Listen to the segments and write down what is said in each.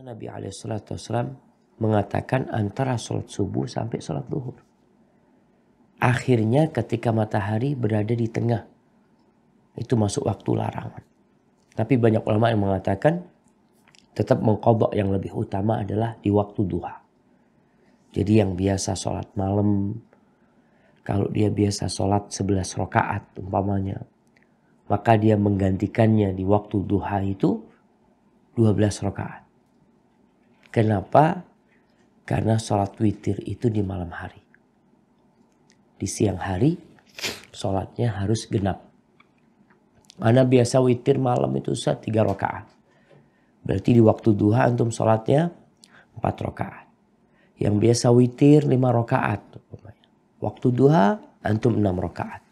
Nabi SAW mengatakan antara sholat subuh sampai sholat zuhur. Akhirnya ketika matahari berada di tengah, itu masuk waktu larangan. Tapi banyak ulama yang mengatakan tetap mengqadha yang lebih utama adalah di waktu duha. Jadi yang biasa sholat malam, kalau dia biasa sholat 11 rakaat umpamanya, maka dia menggantikannya di waktu duha itu 12 rakaat. Kenapa? Karena sholat witir itu di malam hari. Di siang hari sholatnya harus genap. Ana biasa witir malam itu 3 rakaat. Berarti di waktu duha antum sholatnya 4 rakaat. Yang biasa witir 5 rakaat. Waktu duha antum 6 rakaat.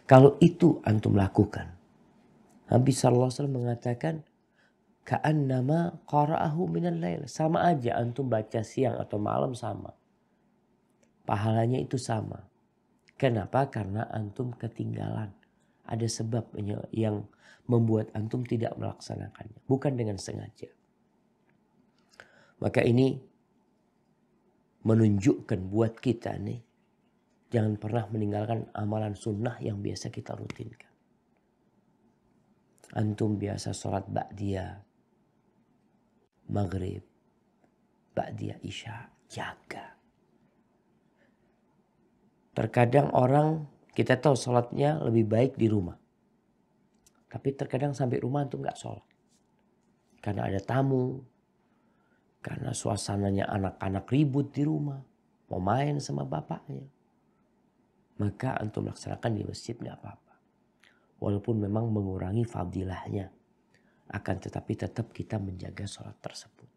Kalau itu antum lakukan, Nabi SAW mengatakan ka'annama qara'ahu minal lail. Sama aja antum baca siang atau malam sama. Pahalanya itu sama. Kenapa? Karena antum ketinggalan. Ada sebab yang membuat antum tidak melaksanakannya. Bukan dengan sengaja. Maka ini menunjukkan buat kita nih. Jangan pernah meninggalkan amalan sunnah yang biasa kita rutinkan. Antum biasa sholat ba'diyah maghrib, ba'diyah isya, jaga. Terkadang orang kita tahu sholatnya lebih baik di rumah. Tapi terkadang sampai rumah antum gak sholat. Karena ada tamu. Karena suasananya anak-anak ribut di rumah. Mau main sama bapaknya. Maka antum laksanakan di masjid gak apa-apa. Walaupun memang mengurangi fadilahnya. Akan tetapi tetap kita menjaga sholat tersebut.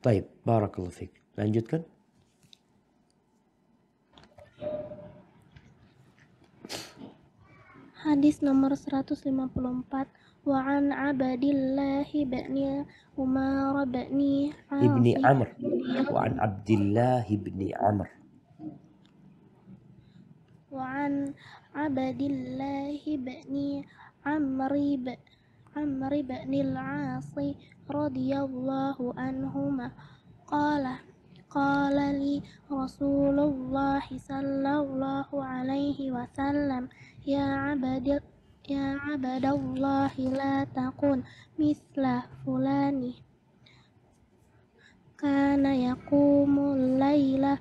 Baik, barakallahu fiik. Lanjutkan. Hadis nomor 154. Wa an Abdillah bin Umar bin Ibni Asim. Amr. Wa an Abdillah ibni Amr. Wa an Abdillah bin Amr bin al-As radhiyallahu anhuma qala li Rasulullah sallallahu alaihi wasallam ya abadallah la takun misla fulani kana yaqumul laila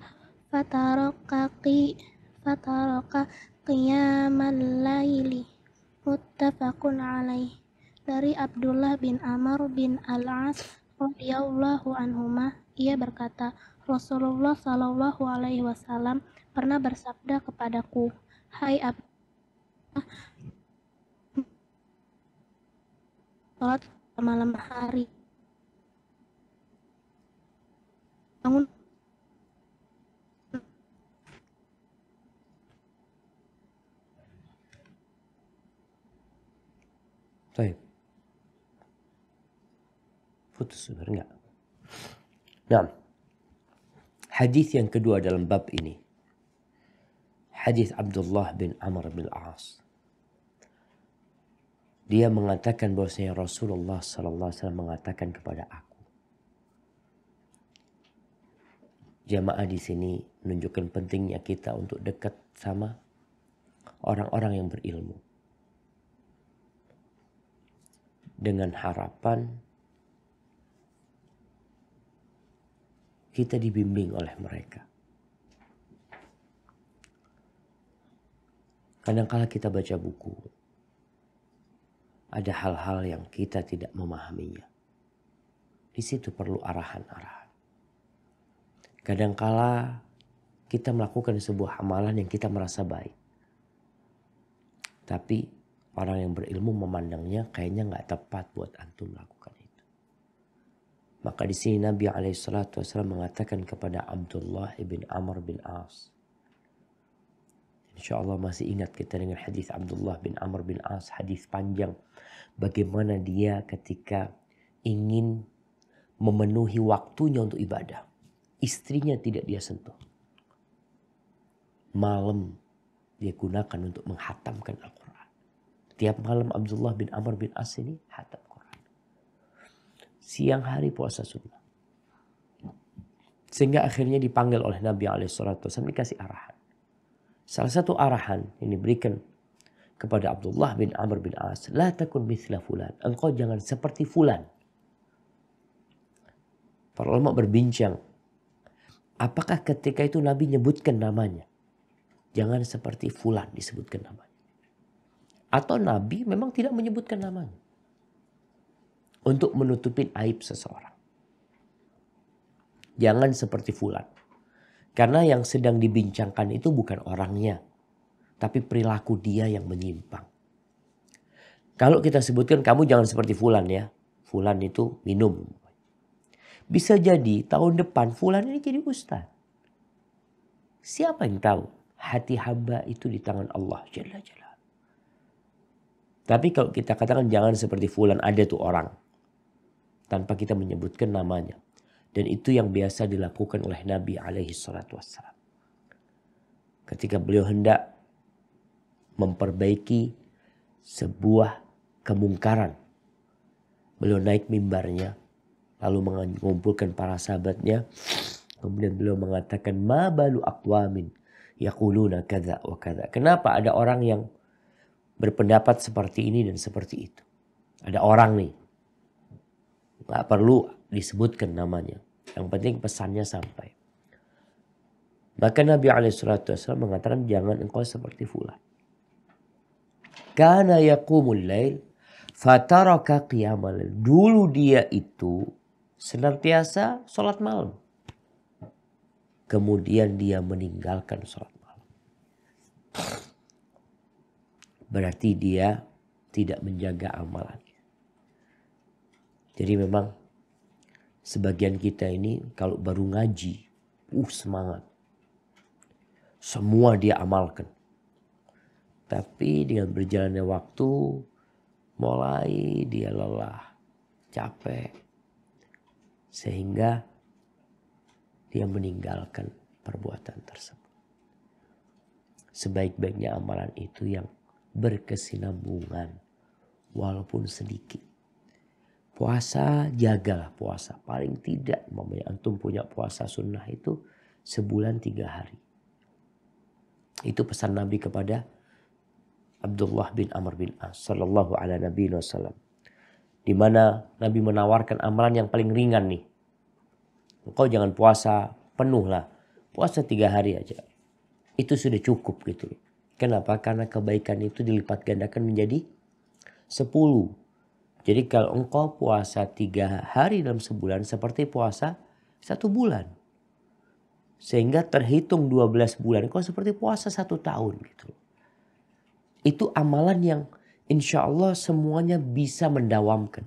fataraka qiyamal laili muttafaqun alaih. Dari Abdullah bin Amr bin al-As radhiyallahu anhuma, ia berkata, Rasulullah sallallahu alaihi wasallam pernah bersabda kepadaku, hai Abdullah, salat malam hari, bangun Baik. Putus sebentar enggak? Nah, hadis yang kedua dalam bab ini. Hadis Abdullah bin Amr bin Al-As. Dia mengatakan bahwasanya Rasulullah sallallahu alaihi wasallam mengatakan kepada aku. Jamaah di sini menunjukkan pentingnya kita untuk dekat sama orang-orang yang berilmu. Dengan harapan kita dibimbing oleh mereka. Kadang-kala kita baca buku, ada hal-hal yang kita tidak memahaminya. Di situ perlu arahan-arahan. Kadang-kala kita melakukan sebuah amalan yang kita merasa baik. Tapi orang yang berilmu memandangnya kayaknya nggak tepat buat antum melakukan itu. Maka di sini Nabi SAW mengatakan kepada Abdullah ibn Amr bin As. Insya Allah masih ingat kita dengan hadis Abdullah bin Amr bin As, hadis panjang. Bagaimana dia ketika ingin memenuhi waktunya untuk ibadah. Istrinya tidak dia sentuh. Malam dia gunakan untuk menghatamkan Al-Quran. Tiap malam Abdullah bin Amr bin As ini hatam Quran. siang hari puasa sunnah. Sehingga akhirnya dipanggil oleh Nabi SAW, dikasih arahan. Salah satu arahan yang diberikan kepada Abdullah bin Amr bin As, la takun mithla fulan, engkau jangan seperti fulan. Para ulama berbincang, apakah ketika itu Nabi nyebutkan namanya? Jangan seperti fulan disebutkan namanya. Atau Nabi memang tidak menyebutkan namanya untuk menutupin aib seseorang. Jangan seperti fulan. Karena yang sedang dibincangkan itu bukan orangnya, tapi perilaku dia yang menyimpang. Kalau kita sebutkan kamu jangan seperti fulan ya. Fulan itu minum. Bisa jadi tahun depan fulan ini jadi ustaz. Siapa yang tahu? Hati hamba itu di tangan Allah Jalla Jalla. Tapi kalau kita katakan jangan seperti fulan, ada tuh orang. Tanpa kita menyebutkan namanya. Dan itu yang biasa dilakukan oleh Nabi SAW. Ketika beliau hendak memperbaiki sebuah kemungkaran, beliau naik mimbarnya, lalu mengumpulkan para sahabatnya. Kemudian beliau mengatakan, ma balu aqwamin yaquluna kadza wa kadza. Kenapa ada orang yang berpendapat seperti ini dan seperti itu? Ada orang nih, gak perlu disebutkan namanya. Yang penting pesannya sampai. Maka Nabi SAW mengatakan jangan engkau seperti fulan. Kana yaqumul lail fataraka qiyamal lail. Dulu dia itu senantiasa sholat malam. Kemudian dia meninggalkan sholat malam. Berarti dia tidak menjaga amalannya. Jadi memang sebagian kita ini kalau baru ngaji, semangat. Semua dia amalkan. Tapi dengan berjalannya waktu, mulai dia lelah, capek. Sehingga dia meninggalkan perbuatan tersebut. Sebaik-baiknya amalan itu yang berkesinambungan, walaupun sedikit. Puasa, jagalah puasa. Paling tidak, antum punya puasa sunnah itu sebulan 3 hari. Itu pesan Nabi kepada Abdullah bin Amr bin As sallallahu ala nabi wasallam. Di mana Nabi menawarkan amalan yang paling ringan nih. Engkau jangan puasa penuh lah. Puasa 3 hari aja. Itu sudah cukup gitu. Kenapa? Karena kebaikan itu dilipat gandakan menjadi 10. Jadi kalau engkau puasa 3 hari dalam sebulan seperti puasa 1 bulan. Sehingga terhitung 12 bulan engkau seperti puasa 1 tahun gitu. Itu amalan yang insya Allah semuanya bisa mendawamkan.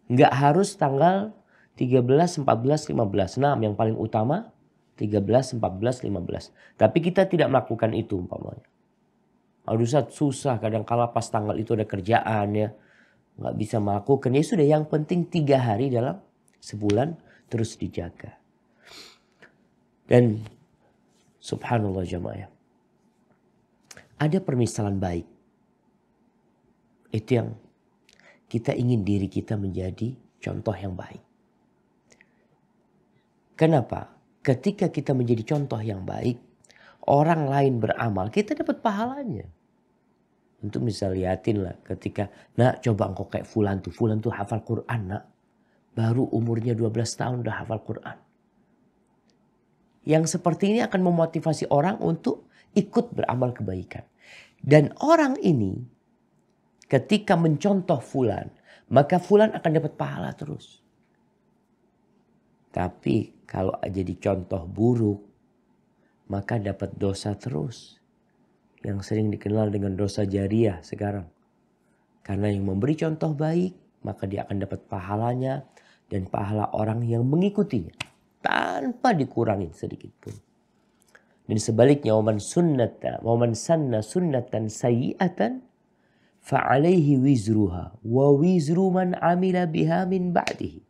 Nggak harus tanggal 13, 14, 15. Nah yang paling utama 13, 14, 15. Tapi kita tidak melakukan itu umpamanya. Aduh susah kadang-kala pas tanggal itu ada kerjaan ya. Nggak bisa melakukan. Ya sudah yang penting 3 hari dalam sebulan terus dijaga. Dan subhanallah jamaah. Ada permisalan baik. Itu yang kita ingin diri kita menjadi contoh yang baik. Kenapa? Ketika kita menjadi contoh yang baik, orang lain beramal, kita dapat pahalanya. Untuk bisa liatin lah ketika, nak coba engkau kayak fulan tuh hafal Quran nak. Baru umurnya 12 tahun udah hafal Quran. Yang seperti ini akan memotivasi orang untuk ikut beramal kebaikan. Dan orang ini ketika mencontoh fulan, maka fulan akan dapat pahala terus. Tapi kalau jadi contoh buruk, maka dapat dosa terus. Yang sering dikenal dengan dosa jariah sekarang. Karena yang memberi contoh baik, maka dia akan dapat pahalanya dan pahala orang yang mengikutinya. Tanpa dikurangi sedikit pun. Dan sebaliknya, waman sanna sunnatan sayyi'atan fa'alaihi wizruha wa wizru man amila biha min ba'dihi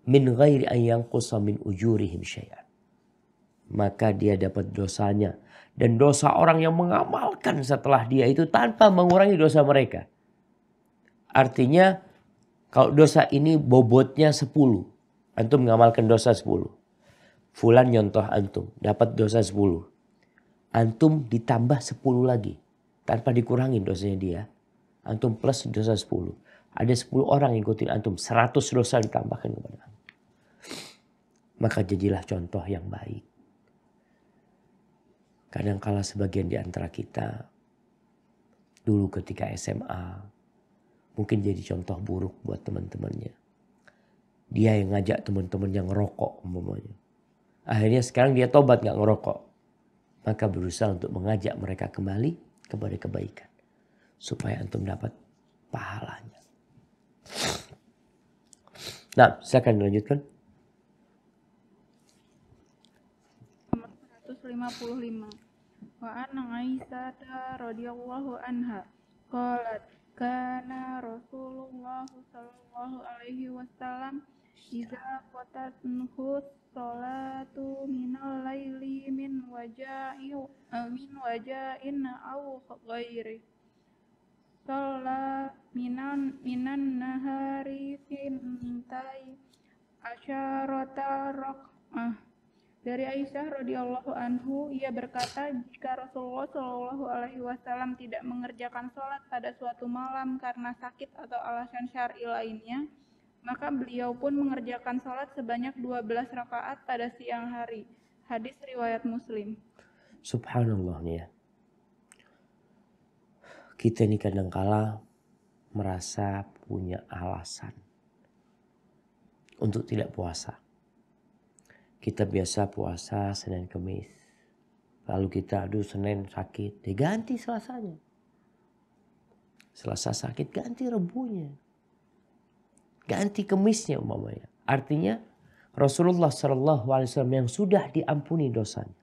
min ghairi an yanqusa min ujurihim syai'an. Maka dia dapat dosanya dan dosa orang yang mengamalkan setelah dia itu tanpa mengurangi dosa mereka. Artinya Kalau dosa ini bobotnya 10, antum mengamalkan dosa 10. Fulan nyontoh antum, dapat dosa 10. Antum ditambah 10 lagi. Tanpa dikurangin dosanya dia. Antum plus dosa 10. Ada 10 orang yang ikutin antum, 100 dosa ditambahkan kepada antum. Maka jadilah contoh yang baik. Kadangkala sebagian di antara kita dulu ketika SMA mungkin jadi contoh buruk buat teman-temannya. Dia yang ngajak teman-temannya ngerokok umpamanya. Akhirnya sekarang dia tobat gak ngerokok. Maka berusaha untuk mengajak mereka kembali kepada kebaikan. Supaya antum dapat pahalanya. Nah, silakan dilanjutkan. 155. Wa an Aisyah radhiyallahu anha qalat kana Rasulullah sallallahu alaihi wasallam idza qatatnuhu salatu minal laili min waja'in aw ghairi shalla minan nahari fintai asyarata rak'ah. Dari Aisyah radhiyallahu anhu, ia berkata, jika Rasulullah Shallallahu alaihi wasallam tidak mengerjakan sholat pada suatu malam karena sakit atau alasan syar'i lainnya, maka beliau pun mengerjakan sholat sebanyak 12 rakaat pada siang hari. Hadis riwayat Muslim. Subhanallah nih ya. Kita ini kadangkala merasa punya alasan untuk tidak puasa. Kita biasa puasa Senin Kemis. Lalu kita Senin sakit, diganti Selasanya. Selasa sakit, ganti Rebunya. Ganti Kemisnya umpamanya. Artinya Rasulullah SAW yang sudah diampuni dosanya.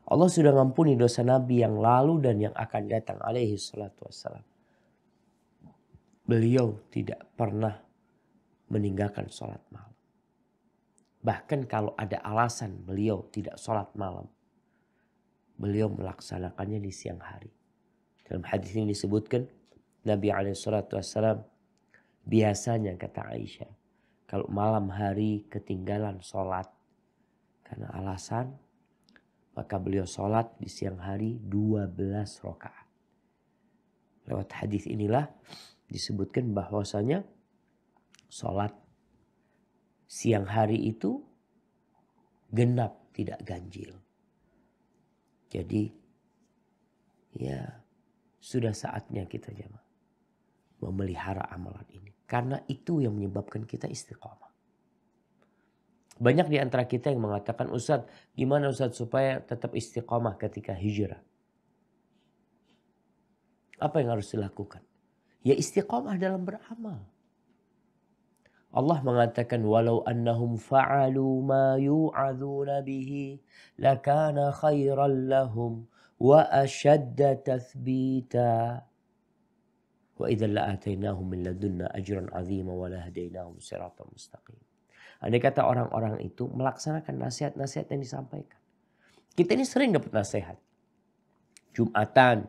Allah sudah mengampuni dosa Nabi yang lalu dan yang akan datang alaihi salatu wassalam. Beliau tidak pernah meninggalkan sholat malam. Bahkan kalau ada alasan beliau tidak sholat malam, beliau melaksanakannya di siang hari. Dalam hadis ini disebutkan Nabi SAW biasanya kata Aisyah, kalau malam hari ketinggalan sholat karena alasan, maka beliau sholat di siang hari 12 rakaat. Lewat hadis inilah disebutkan bahwasanya sholat siang hari itu genap, tidak ganjil. Jadi ya sudah saatnya kita jemaah memelihara amalan ini. Karena itu yang menyebabkan kita istiqamah. Banyak di antara kita yang mengatakan, Ustaz, gimana Ustaz supaya tetap istiqamah ketika hijrah? Apa yang harus dilakukan? Ya istiqamah dalam beramal. Allah mengatakan walau annahum fa'alu ma yu'adzuna bihi lakana khairan lahum wa ashadda tathbita wa idzan la'atainahum min ladunna ajran 'azima wa lahadainahum siratan mustaqim. Andai kata orang-orang itu melaksanakan nasihat-nasihat yang disampaikan. Kita ini sering dapat nasihat. Jumatan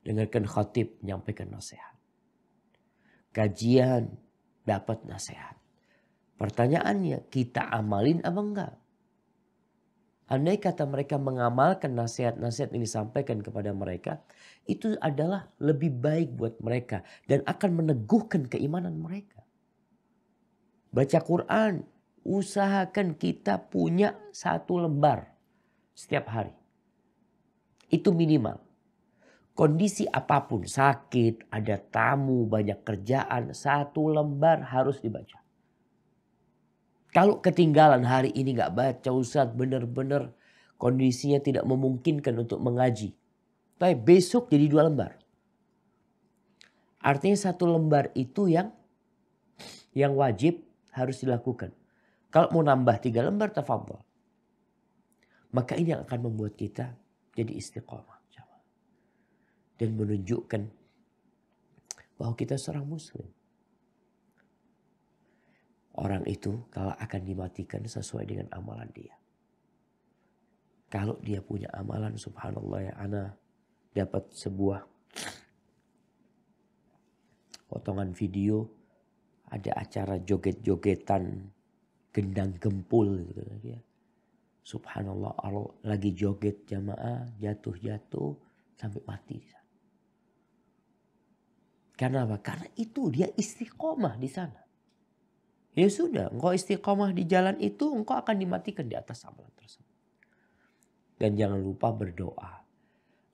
dengarkan khatib menyampaikan nasihat. Kajian dapat nasihat. Pertanyaannya, kita amalin apa enggak? Andai kata mereka mengamalkan nasihat-nasihat yang disampaikan kepada mereka, itu adalah lebih baik buat mereka dan akan meneguhkan keimanan mereka. Baca Quran, usahakan kita punya 1 lembar setiap hari. Itu minimal. Kondisi apapun, sakit, ada tamu, banyak kerjaan, 1 lembar harus dibaca. Kalau ketinggalan hari ini gak baca, Ustaz, benar-benar kondisinya tidak memungkinkan untuk mengaji. Tapi besok jadi 2 lembar. Artinya 1 lembar itu yang wajib harus dilakukan. Kalau mau nambah 3 lembar, tafadhol. Maka ini yang akan membuat kita jadi istiqamah. Dan menunjukkan bahwa kita seorang muslim. Orang itu kalau akan dimatikan sesuai dengan amalan dia. Kalau dia punya amalan, subhanallah ya, ana dapat sebuah potongan video ada acara joget-jogetan gendang gempul gitu ya. Subhanallah, lagi joget jamaah jatuh-jatuh sampai mati di sana. Karena apa? Karena itu dia istiqomah di sana. Ya sudah, engkau istiqomah di jalan itu, engkau akan dimatikan di atas amalan tersebut. Dan jangan lupa berdoa.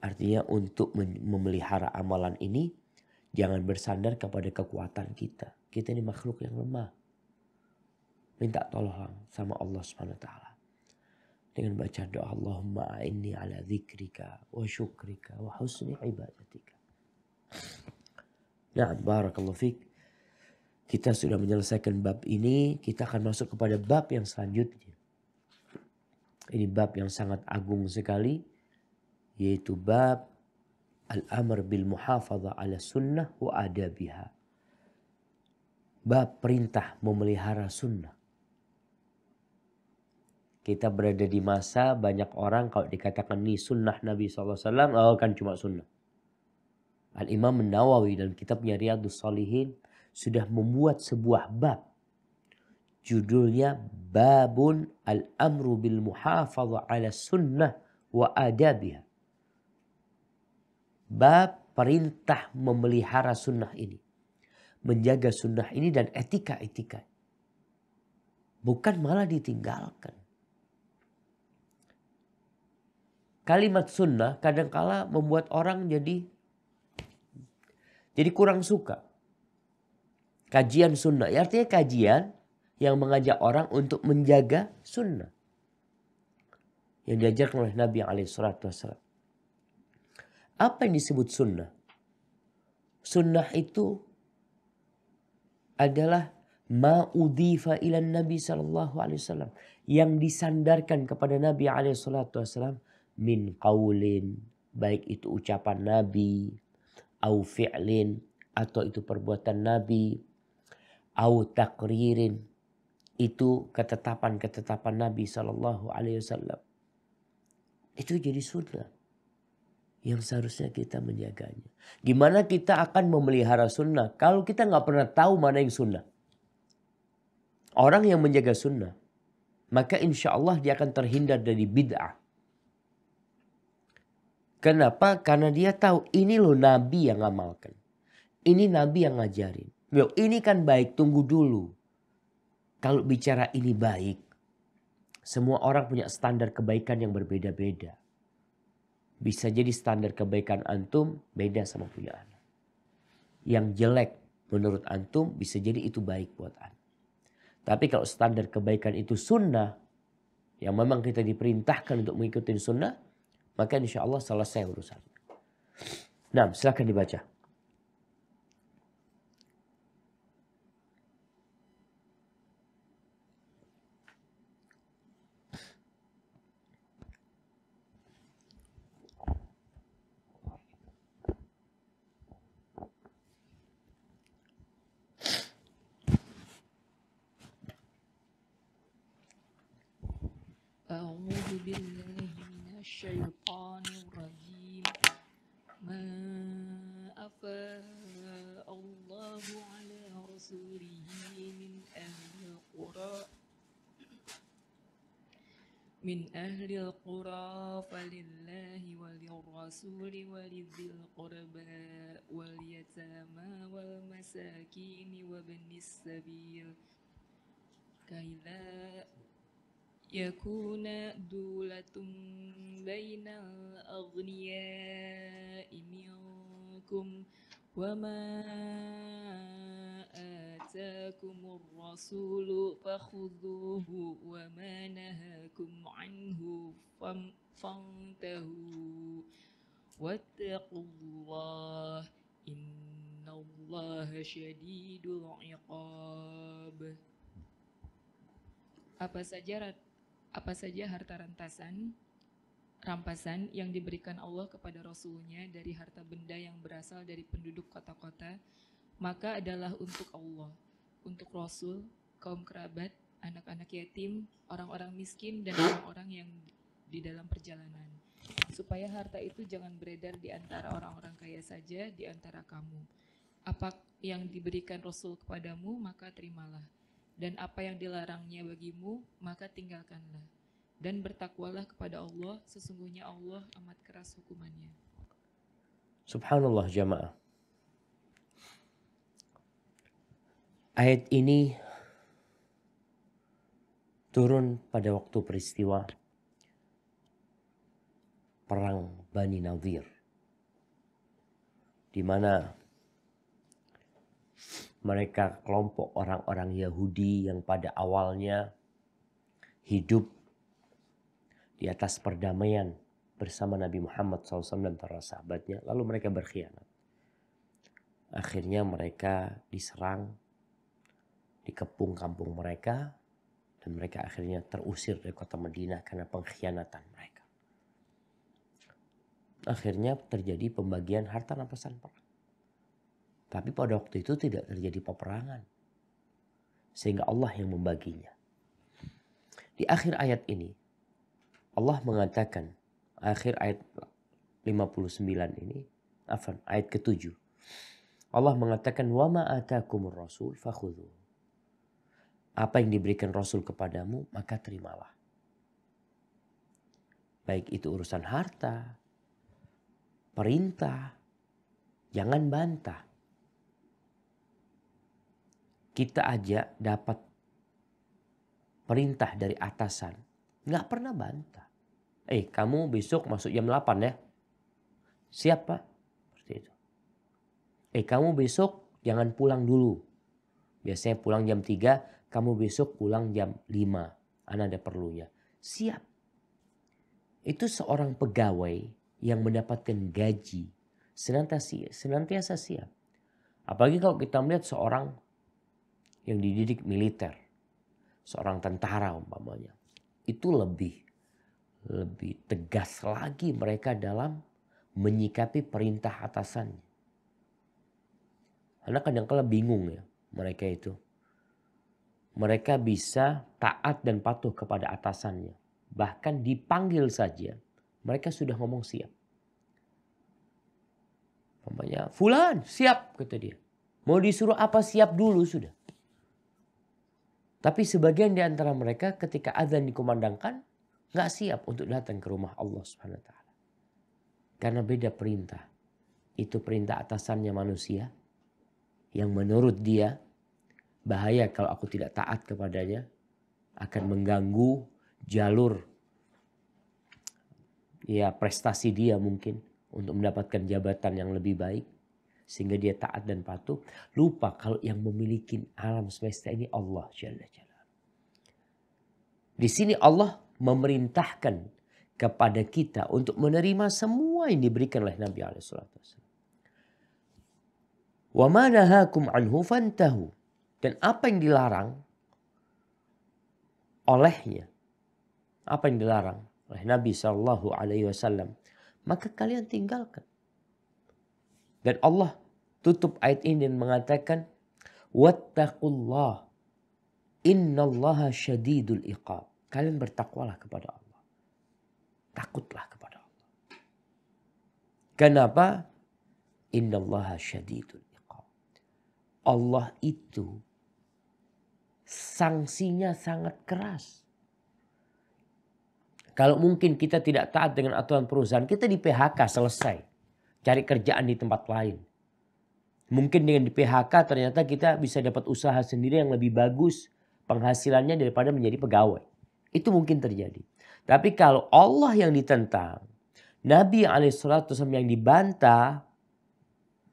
Artinya untuk memelihara amalan ini, jangan bersandar kepada kekuatan kita. Kita ini makhluk yang lemah. Minta tolong sama Allah SWT. Dengan baca doa, Allahumma a'inni ala dzikrika wa syukrika wa husni ibadatika. Nah, barakallahu fiik. Kita sudah menyelesaikan bab ini. Kita akan masuk kepada bab yang selanjutnya. Ini bab yang sangat agung sekali. Yaitu bab al-amr bil muhafadhah ala sunnah wa adabiha. Bab perintah memelihara sunnah. Kita berada di masa banyak orang kalau dikatakan ini sunnah Nabi SAW. Oh kan cuma sunnah. Al-Imam Nawawi dalam kitabnya Riyadhus Shalihin sudah membuat sebuah bab. Judulnya Babun al-amru bil muhafadhah ala sunnah wa adabiha. Bab perintah memelihara sunnah ini. Menjaga sunnah ini dan etika-etika. Bukan malah ditinggalkan. Kalimat sunnah kadangkala membuat orang jadi kurang suka. Kajian sunnah. Artinya kajian yang mengajak orang untuk menjaga sunnah. Yang diajarkan oleh Nabi SAW. Apa yang disebut sunnah? Sunnah itu adalah ma'udhifa ilan Nabi SAW. Yang disandarkan kepada Nabi SAW. Min qaulin, baik itu ucapan Nabi, au fi'lin, atau itu perbuatan Nabi, au takririn, itu ketetapan-ketetapan Nabi SAW. Itu jadi sunnah yang seharusnya kita menjaganya. Gimana kita akan memelihara sunnah kalau kita nggak pernah tahu mana yang sunnah? Orang yang menjaga sunnah, maka insya Allah dia akan terhindar dari bid'ah. Kenapa? Karena dia tahu ini loh Nabi yang ngamalkan. Ini Nabi yang ngajarin. Loh, ini kan baik, tunggu dulu. Kalau bicara ini baik, semua orang punya standar kebaikan yang berbeda-beda. Bisa jadi standar kebaikan antum beda sama punya anak. Yang jelek menurut antum bisa jadi itu baik buat antum. Tapi kalau standar kebaikan itu sunnah, yang memang kita diperintahkan untuk mengikuti sunnah, maka insya Allah selesai urusan. Nah, silakan dibaca. أعوذ بالله من الشيطان الرجيم ما أفاء الله على رسوله من أهل القرى فلله وللرسول ولذي القربى واليتامى والمساكين وابن السبيل كي لا يكون دولة بين الأغنياء منكم وما آتاكم الرسول فخذوه وما نهاكم عنه فانتهوا واتقوا الله إن الله شديد العقاب. Apa saja harta rampasan yang diberikan Allah kepada Rasul-Nya dari harta benda yang berasal dari penduduk kota-kota, maka adalah untuk Allah, untuk Rasul, kaum kerabat, anak-anak yatim, orang-orang miskin, dan orang-orang yang di dalam perjalanan. Supaya harta itu jangan beredar di antara orang-orang kaya saja di antara kamu. Apa yang diberikan Rasul kepadamu, maka terimalah. Dan apa yang dilarangnya bagimu, maka tinggalkanlah. Dan bertakwalah kepada Allah, sesungguhnya Allah amat keras hukumannya. Subhanallah jamaah. Ayat ini turun pada waktu peristiwa perang Bani Nadir, di mana mereka kelompok orang-orang Yahudi yang pada awalnya hidup di atas perdamaian bersama Nabi Muhammad SAW dan para sahabatnya, lalu mereka berkhianat. Akhirnya mereka diserang, dikepung kampung mereka, dan mereka akhirnya terusir dari kota Madinah karena pengkhianatan mereka. Akhirnya terjadi pembagian harta rampasan perang. Tapi pada waktu itu tidak terjadi peperangan, sehingga Allah yang membaginya. Di akhir ayat ini, Allah mengatakan, akhir ayat 59 ini, ayat ke-7. Allah mengatakan, "Wa ma atakumur rasul fakhudhu." Apa yang diberikan Rasul kepadamu, maka terimalah. Baik itu urusan harta, perintah, jangan bantah. Kita aja dapat perintah dari atasan, nggak pernah bantah. Kamu besok masuk jam 8 ya. Siap Pak? Seperti itu. Kamu besok jangan pulang dulu. Biasanya pulang jam 3, kamu besok pulang jam 5. Ana ada perlunya. Siap. Itu seorang pegawai yang mendapatkan gaji senantiasa siap. Apalagi kalau kita melihat seorang yang dididik militer, seorang tentara umpamanya, itu lebih tegas lagi mereka dalam menyikapi perintah atasannya. Karena kadang-kala bingung ya mereka itu. Mereka bisa taat dan patuh kepada atasannya. Bahkan dipanggil saja, mereka sudah ngomong siap. Umpamanya, "Fulan, siap," kata dia. Mau disuruh apa siap dulu sudah. Tapi sebagian di antara mereka ketika azan dikumandangkan, nggak siap untuk datang ke rumah Allah Subhanahu wa Ta'ala. Karena beda perintah. Itu perintah atasannya manusia, yang menurut dia bahaya kalau aku tidak taat kepadanya, akan mengganggu jalur prestasi dia mungkin untuk mendapatkan jabatan yang lebih baik, sehingga dia taat dan patuh. Lupa kalau yang memiliki alam semesta ini Allah Jalla Jalla. Di sini Allah memerintahkan kepada kita untuk menerima semua yang diberikan oleh Nabi SAW. Wa ma nahakum anhu fantahu. Dan apa yang dilarang olehnya, apa yang dilarang oleh Nabi SAW, maka kalian tinggalkan. Dan Allah tutup ayat ini dan mengatakan, wattaqullah innallaha syadidul iqab. Kalian bertakwalah kepada Allah. Takutlah kepada Allah. Kenapa? Innallaha syadidul iqab. Allah itu sanksinya sangat keras. Kalau mungkin kita tidak taat dengan aturan perusahaan, kita di PHK selesai. Cari kerjaan di tempat lain. Mungkin dengan di PHK ternyata kita bisa dapat usaha sendiri yang lebih bagus penghasilannya daripada menjadi pegawai. Itu mungkin terjadi. Tapi kalau Allah yang ditentang, Nabi SAW yang dibantah,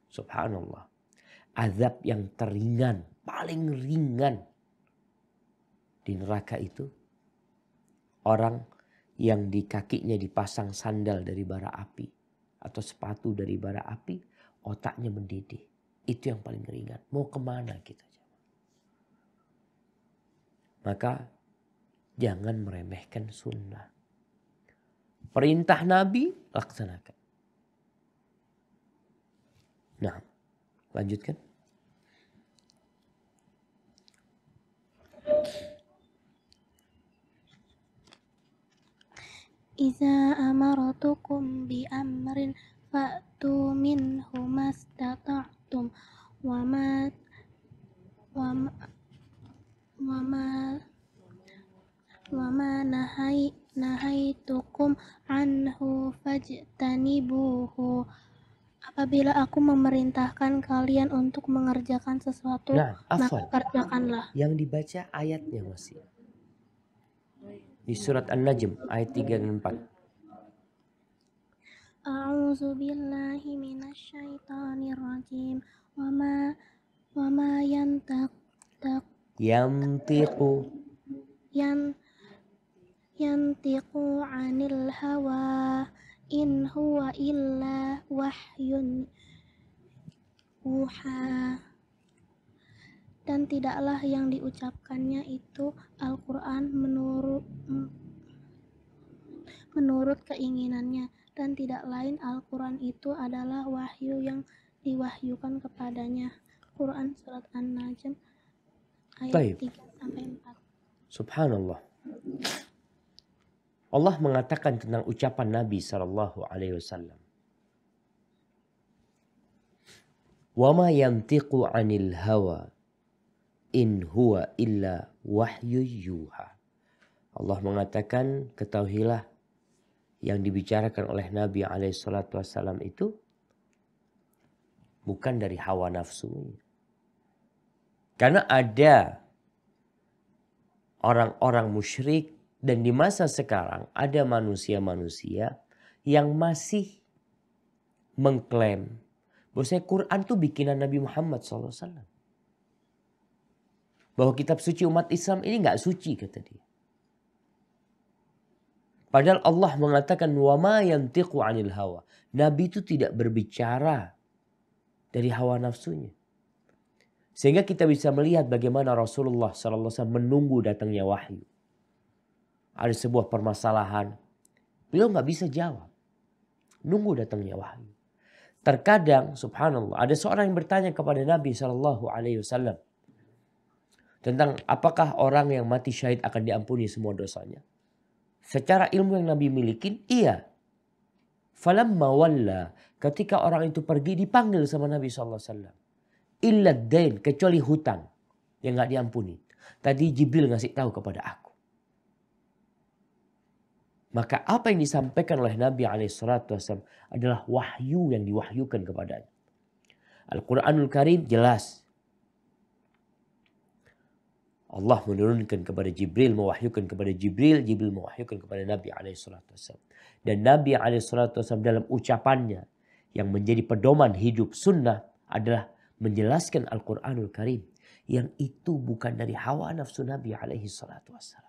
subhanallah, azab yang teringan, paling ringan di neraka itu orang yang di kakinya dipasang sandal dari bara api atau sepatu dari bara api, otaknya mendidih. Itu yang paling ringan. Mau kemana kita? Maka jangan meremehkan sunnah. Perintah Nabi laksanakan. Nah, lanjutkan. Iza amaratukum bi amrin fa'tu minhu mastata'tum wama wama wama wama nahaitukum anhu fajtanibuhu. Apabila aku memerintahkan kalian untuk mengerjakan sesuatu, Nah, maka afwan. kerjakanlah. Yang dibaca ayatnya masih. Di surat An-Najm ayat 3 dan 4. A'udzu billahi minasyaitonir rajim. Wama yantiqu 'anil hawa in huwa illa wahyun yuha. Dan tidaklah yang diucapkannya itu Al-Quran menurut keinginannya, dan tidak lain Al-Quran itu adalah wahyu yang diwahyukan kepadanya. Quran surat An-Najm ayat Baik. 3-4. Subhanallah. Allah mengatakan tentang ucapan Nabi SAW. Wa ma yantiqu 'anil hawa in huwa illa wahyu yuha. Allah mengatakan, ketahuilah yang dibicarakan oleh Nabi SAW itu bukan dari hawa nafsu. Karena ada orang-orang musyrik dan di masa sekarang ada manusia-manusia yang masih mengklaim bahwasanya Quran itu bikinan Nabi Muhammad SAW. Bahwa kitab suci umat Islam ini nggak suci, kata dia. Padahal Allah mengatakan wa ma yantiqu 'anil hawa. Nabi itu tidak berbicara dari hawa nafsunya. Sehingga kita bisa melihat bagaimana Rasulullah SAW menunggu datangnya wahyu. Ada sebuah permasalahan, beliau nggak bisa jawab. Nunggu datangnya wahyu. Terkadang, subhanallah, ada seorang yang bertanya kepada Nabi SAW tentang apakah orang yang mati syahid akan diampuni semua dosanya. Secara ilmu yang Nabi miliki, iya. Falamma walla, ketika orang itu pergi dipanggil sama Nabi SAW. Illa dain, kecuali hutang yang gak diampuni. Tadi Jibril ngasih tahu kepada aku. Maka apa yang disampaikan oleh Nabi SAW adalah wahyu yang diwahyukan kepadanya. Al-Quranul Karim jelas. Allah menurunkan kepada Jibril, mewahyukan kepada Jibril, Jibril mewahyukan kepada Nabi SAW. Dan Nabi SAW dalam ucapannya yang menjadi pedoman hidup sunnah adalah menjelaskan Al-Quranul Karim. Yang itu bukan dari hawa nafsu Nabi SAW.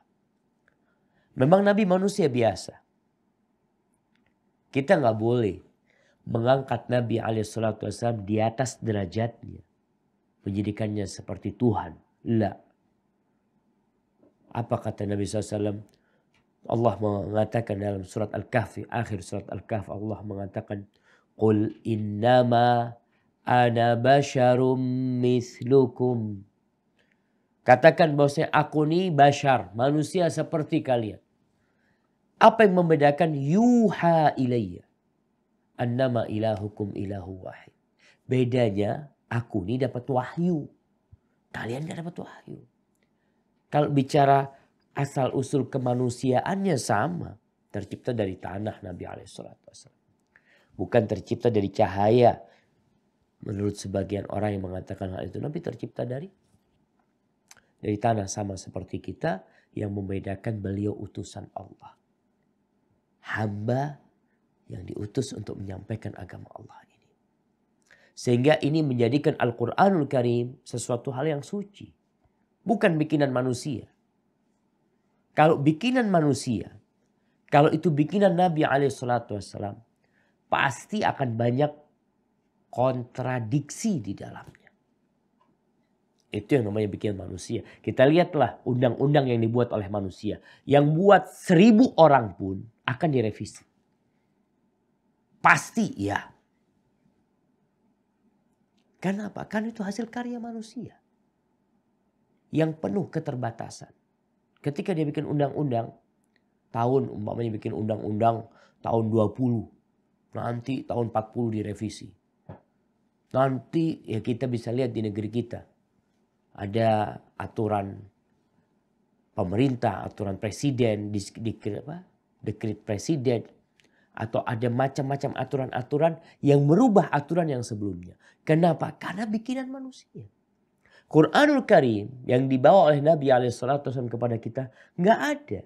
Memang Nabi manusia biasa. Kita nggak boleh mengangkat Nabi SAW di atas derajatnya. Menjadikannya seperti Tuhan. La. Apa kata Nabi SAW? Allah mengatakan dalam surat Al-Kahfi, akhir surat Al-Kahfi, Allah mengatakan, Qul innama ana basyarum mislukum. Katakan bahwasanya aku ini bashar, manusia seperti kalian. Apa yang membedakan? Yuha ilayya annama ilahukum ilahu wahid. Bedanya aku ini dapat wahyu. Kalian gak dapat wahyu. Kalau bicara asal usul kemanusiaannya sama. Tercipta dari tanah Nabi SAW. Bukan tercipta dari cahaya. Menurut sebagian orang yang mengatakan hal itu. Nabi tercipta dari tanah, sama seperti kita. Yang membedakan beliau utusan Allah. Hamba yang diutus untuk menyampaikan agama Allah ini. Sehingga ini menjadikan Al-Quranul Karim sesuatu hal yang suci. Bukan bikinan manusia. Kalau bikinan manusia, kalau itu bikinan Nabi SAW, pasti akan banyak kontradiksi di dalamnya. Itu yang namanya bikinan manusia. Kita lihatlah undang-undang yang dibuat oleh manusia. Yang buat 1000 orang pun akan direvisi. Pasti ya. Kenapa? Karena itu hasil karya manusia. Yang penuh keterbatasan. Ketika dia bikin undang-undang, umpamanya bikin undang-undang tahun 20, nanti tahun 40 direvisi. Nanti ya kita bisa lihat di negeri kita. Ada aturan pemerintah, aturan presiden, dekret presiden. Atau ada macam-macam aturan-aturan yang merubah aturan yang sebelumnya. Kenapa? Karena bikinan manusia. Quranul Karim yang dibawa oleh Nabi SAW kepada kita nggak ada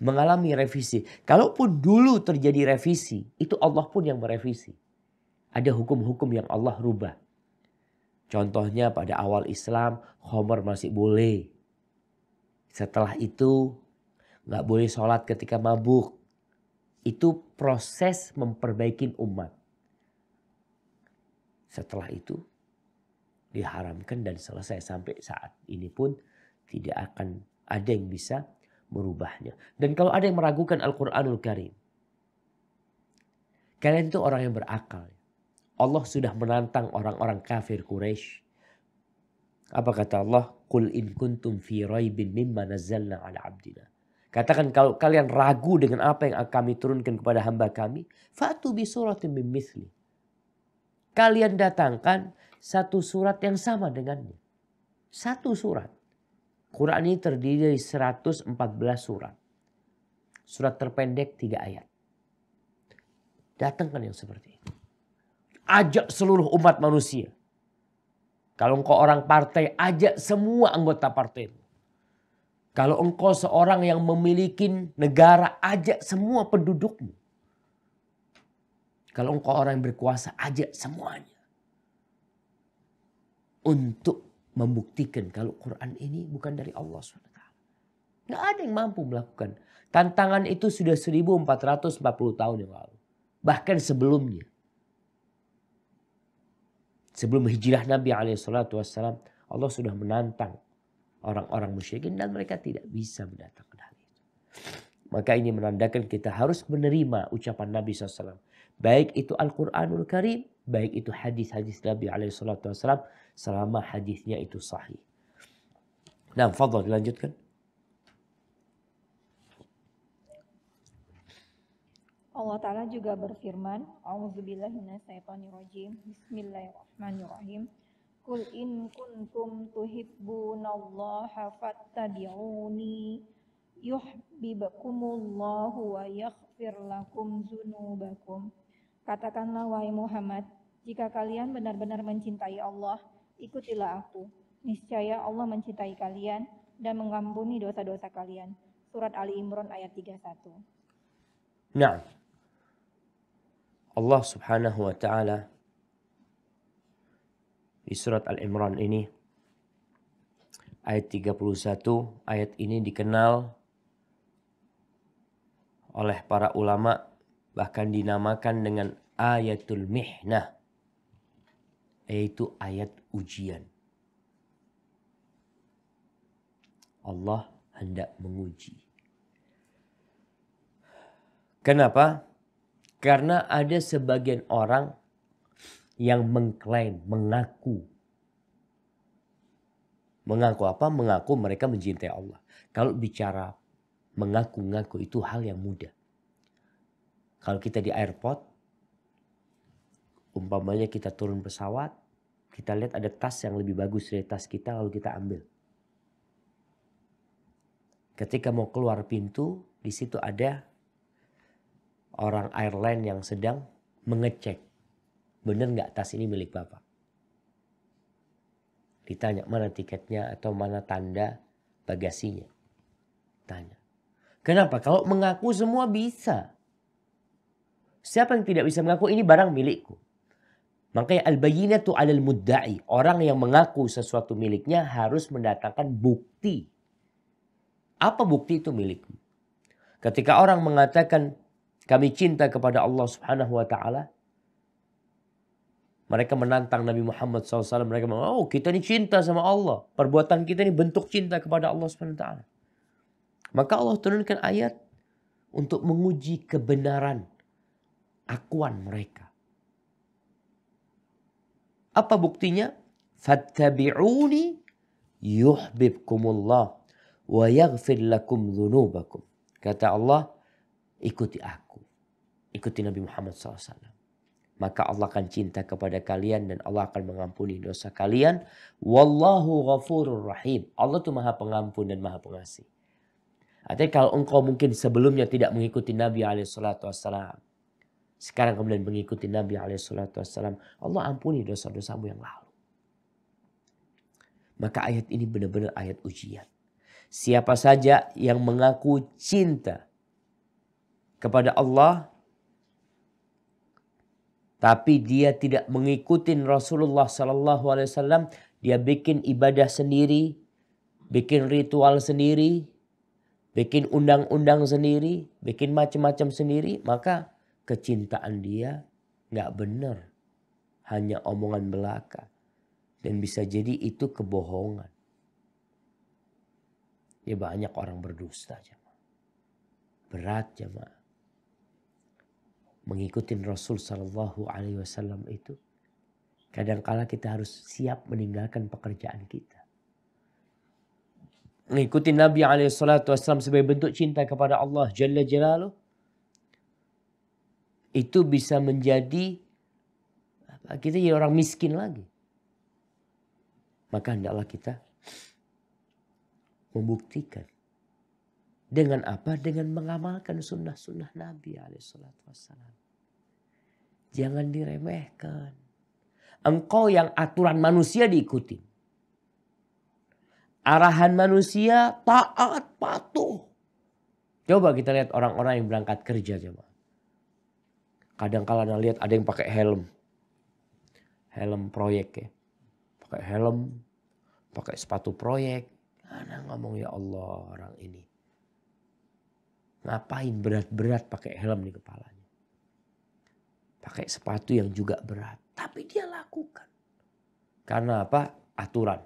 mengalami revisi. Kalaupun dulu terjadi revisi, itu Allah pun yang merevisi. Ada hukum-hukum yang Allah rubah. Contohnya pada awal Islam, khamar masih boleh. Setelah itu nggak boleh sholat ketika mabuk. Itu proses memperbaiki umat. Setelah itu diharamkan dan selesai. Sampai saat ini pun tidak akan ada yang bisa merubahnya. Dan kalau ada yang meragukan Al-Quranul Karim, kalian itu orang yang berakal. Allah sudah menantang orang-orang kafir Quraisy. Apa kata Allah? Qul in kuntum fi raibin mimma nazzalna ala abdina. Katakan kalau kalian ragu dengan apa yang kami turunkan kepada hamba kami, fa'tu bi suratin min mithli. Kalian datangkan satu surat yang sama dengannya. Satu surat. Quran ini terdiri dari 114 surat. Surat terpendek 3 ayat. Datangkan yang seperti itu. Ajak seluruh umat manusia. Kalau engkau orang partai, ajak semua anggota partaimu. Kalau engkau seorang yang memiliki negara, ajak semua pendudukmu. Kalau engkau orang yang berkuasa, ajak semuanya. Untuk membuktikan kalau Quran ini bukan dari Allah SWT. Nggak ada yang mampu melakukan. Tantangan itu sudah 1440 tahun yang lalu. Bahkan sebelumnya. Sebelum hijrah Nabi SAW, Allah sudah menantang orang-orang musyrikin dan mereka tidak bisa mendatangkan hal itu. Maka ini menandakan kita harus menerima ucapan Nabi SAW. Baik itu Al-Quranul Karim, baik itu hadis-hadis Nabi SAW selama hadisnya itu sahih. Nah, fadhal dilanjutkan. Allah Ta'ala juga berfirman, A'udzubillahiminasyaitonirrajim, Bismillahirrahmanirrahim. Qul in kuntum tuhibbunallaha fattabi'uni yuhibbukumullahu wa yaghfir lakum dzunubakum. Katakanlah wahai Muhammad, jika kalian benar-benar mencintai Allah, ikutilah aku. Niscaya Allah mencintai kalian dan mengampuni dosa-dosa kalian. Surat Ali Imran ayat 31. Nah, Allah Subhanahu wa taala di surat Al-Imran ini ayat 31, ayat ini dikenal oleh para ulama bahkan dinamakan dengan ayatul mihnah, yaitu ayat ujian. Allah hendak menguji. Kenapa? Karena ada sebagian orang yang mengklaim, mengaku. Mengaku apa? Mengaku mereka mencintai Allah. Kalau bicara mengaku-ngaku itu hal yang mudah. Kalau kita di airport, umpamanya kita turun pesawat, kita lihat ada tas yang lebih bagus dari tas kita lalu kita ambil. Ketika mau keluar pintu, di situ ada orang airline yang sedang mengecek. Benar nggak tas ini milik Bapak? Ditanya mana tiketnya atau mana tanda bagasinya. Tanya. Kenapa? Kalau mengaku semua bisa. Siapa yang tidak bisa mengaku ini barang milikku? Makanya al-bayyinatu 'alal mudda'i. Orang yang mengaku sesuatu miliknya harus mendatangkan bukti. Apa bukti itu milikmu? Ketika orang mengatakan kami cinta kepada Allah Subhanahu wa taala, mereka menantang Nabi Muhammad SAW. Mereka mengatakan, oh kita ini cinta sama Allah. Perbuatan kita ini bentuk cinta kepada Allah SWT. Maka Allah turunkan ayat untuk menguji kebenaran akuan mereka. Apa buktinya? Fattabi'uni yuhbibkumullah wa yaghfir lakum dzunubakum. Kata Allah, ikuti aku. Ikuti Nabi Muhammad SAW. maka Allah akan cinta kepada kalian dan Allah akan mengampuni dosa kalian. Wallahu ghafurur rahim. Allah itu maha pengampun dan maha pengasih. Artinya kalau engkau mungkin sebelumnya tidak mengikuti Nabi SAW, sekarang kemudian mengikuti Nabi SAW, Allah ampuni dosa-dosamu yang lalu. Maka ayat ini benar-benar ayat ujian. Siapa saja yang mengaku cinta kepada Allah, tapi dia tidak mengikuti Rasulullah SAW, dia bikin ibadah sendiri, bikin ritual sendiri, bikin undang-undang sendiri, bikin macam-macam sendiri, maka kecintaan dia nggak benar, hanya omongan belaka, dan bisa jadi itu kebohongan. Ya banyak orang berdusta, jemaah. Berat, jemaah. Mengikuti Rasul Sallallahu Alaihi Wasallam itu, kadangkala kita harus siap meninggalkan pekerjaan kita. Mengikuti Nabi SAW sebagai bentuk cinta kepada Allah Jalla Jalaluh, itu bisa menjadi kita jadi orang miskin lagi. Maka hendaklah kita membuktikan. Dengan apa? Dengan mengamalkan sunnah-sunnah Nabi SAW. Jangan diremehkan. Engkau yang aturan manusia diikuti. Arahan manusia taat, patuh. Coba kita lihat orang-orang yang berangkat kerja. Coba. Kadang-kala lihat ada yang pakai helm. Helm proyek ya. Pakai helm, pakai sepatu proyek. Ana ngomong, ya Allah, orang ini. Ngapain berat-berat pakai helm di kepalanya. Pakai sepatu yang juga berat. Tapi dia lakukan. Karena apa? Aturan.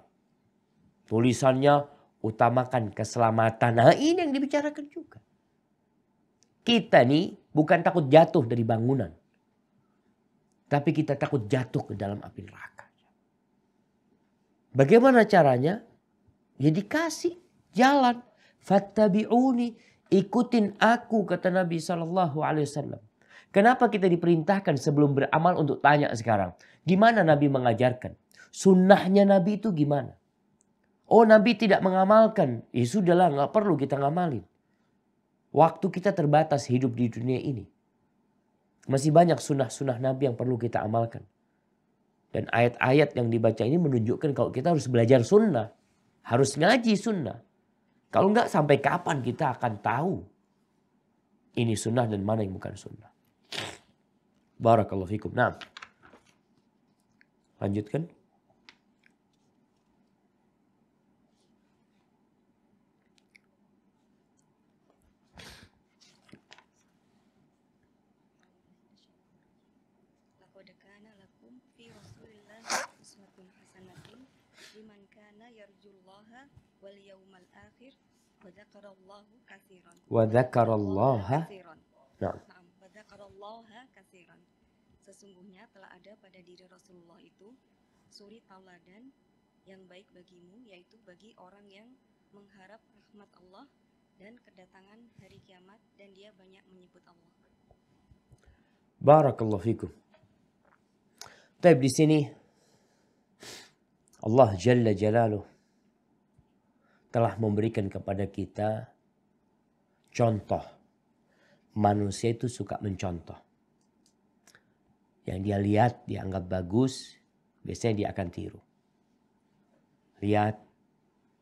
Tulisannya utamakan keselamatan. Nah ini yang dibicarakan juga. Kita nih bukan takut jatuh dari bangunan. Tapi kita takut jatuh ke dalam api neraka. Bagaimana caranya? Ya dikasih jalan. Fattabi'uni, ikutin aku, kata Nabi SAW. Kenapa kita diperintahkan sebelum beramal untuk tanya sekarang? Gimana Nabi mengajarkan? Sunnahnya Nabi itu gimana? Oh Nabi tidak mengamalkan. Ya sudahlah, gak perlu kita ngamalin. Waktu kita terbatas hidup di dunia ini. Masih banyak sunnah-sunnah Nabi yang perlu kita amalkan. Dan ayat-ayat yang dibaca ini menunjukkan kalau kita harus belajar sunnah. Harus ngaji sunnah. Kalau enggak, sampai kapan kita akan tahu ini sunnah dan mana yang bukan sunnah. Barakallahu fikum. Nah, lanjutkan. Wa dzakarallaha katsiran. Sesungguhnya telah ada pada diri Rasulullah itu suri tauladan yang baik bagimu, yaitu bagi orang yang mengharap rahmat Allah dan kedatangan hari kiamat, dan dia banyak menyebut Allah. Barakallahu fikum. Tapi di sini Allah Jalla Jalaluh telah memberikan kepada kita contoh. Manusia itu suka mencontoh. Yang dia lihat, dianggap bagus, biasanya dia akan tiru. Lihat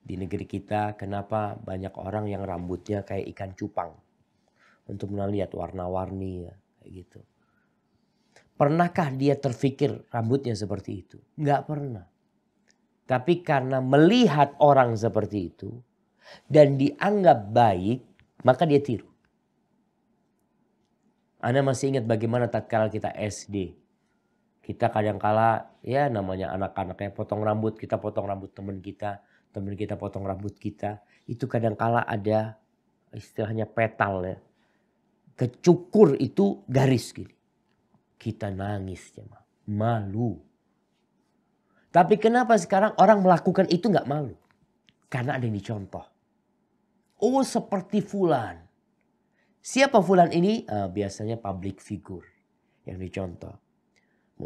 di negeri kita kenapa banyak orang yang rambutnya kayak ikan cupang. Untuk melihat warna-warni ya, kayak gitu. Pernahkah dia terfikir rambutnya seperti itu? Enggak pernah. Tapi karena melihat orang seperti itu dan dianggap baik, maka dia tiru. Anda masih ingat bagaimana tatkala kita SD. Kita kadangkala ya namanya anak-anaknya potong rambut, kita potong rambut teman kita potong rambut kita. Itu kadangkala ada istilahnya petal ya. Kecukur itu garis gini. Kita nangis ya, malu. Tapi kenapa sekarang orang melakukan itu nggak malu? Karena ada yang dicontoh. Oh seperti fulan. Siapa fulan ini? Biasanya public figure yang dicontoh.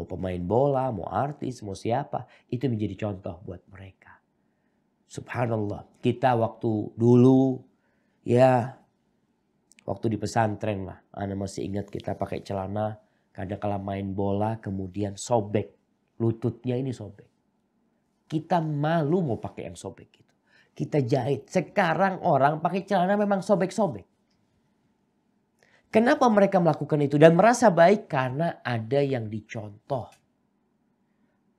Mau pemain bola, mau artis, mau siapa. Itu menjadi contoh buat mereka. Subhanallah. Kita waktu dulu ya waktu di pesantren lah. Ana masih ingat kita pakai celana. Kadang kala main bola kemudian sobek. Lututnya ini sobek. Kita malu mau pakai yang sobek gitu. Kita jahit. Sekarang orang pakai celana memang sobek-sobek. Kenapa mereka melakukan itu dan merasa baik? Karena ada yang dicontoh.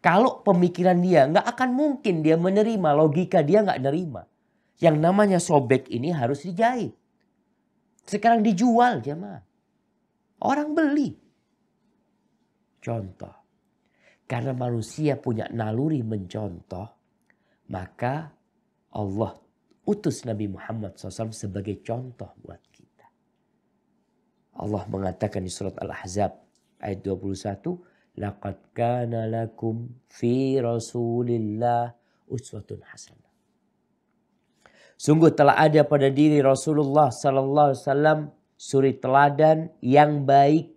Kalau pemikiran dia nggak akan mungkin dia menerima, logika dia nggak nerima. Yang namanya sobek ini harus dijahit. Sekarang dijual jemaah. Orang beli. Contoh. Karena manusia punya naluri mencontoh. Maka Allah utus Nabi Muhammad SAW sebagai contoh buat kita. Allah mengatakan di surat Al-Ahzab ayat 21. Laqad kana lakum fi Rasulillah uswatun hasanah. Sungguh telah ada pada diri Rasulullah sallallahu alaihi wasallam suri teladan yang baik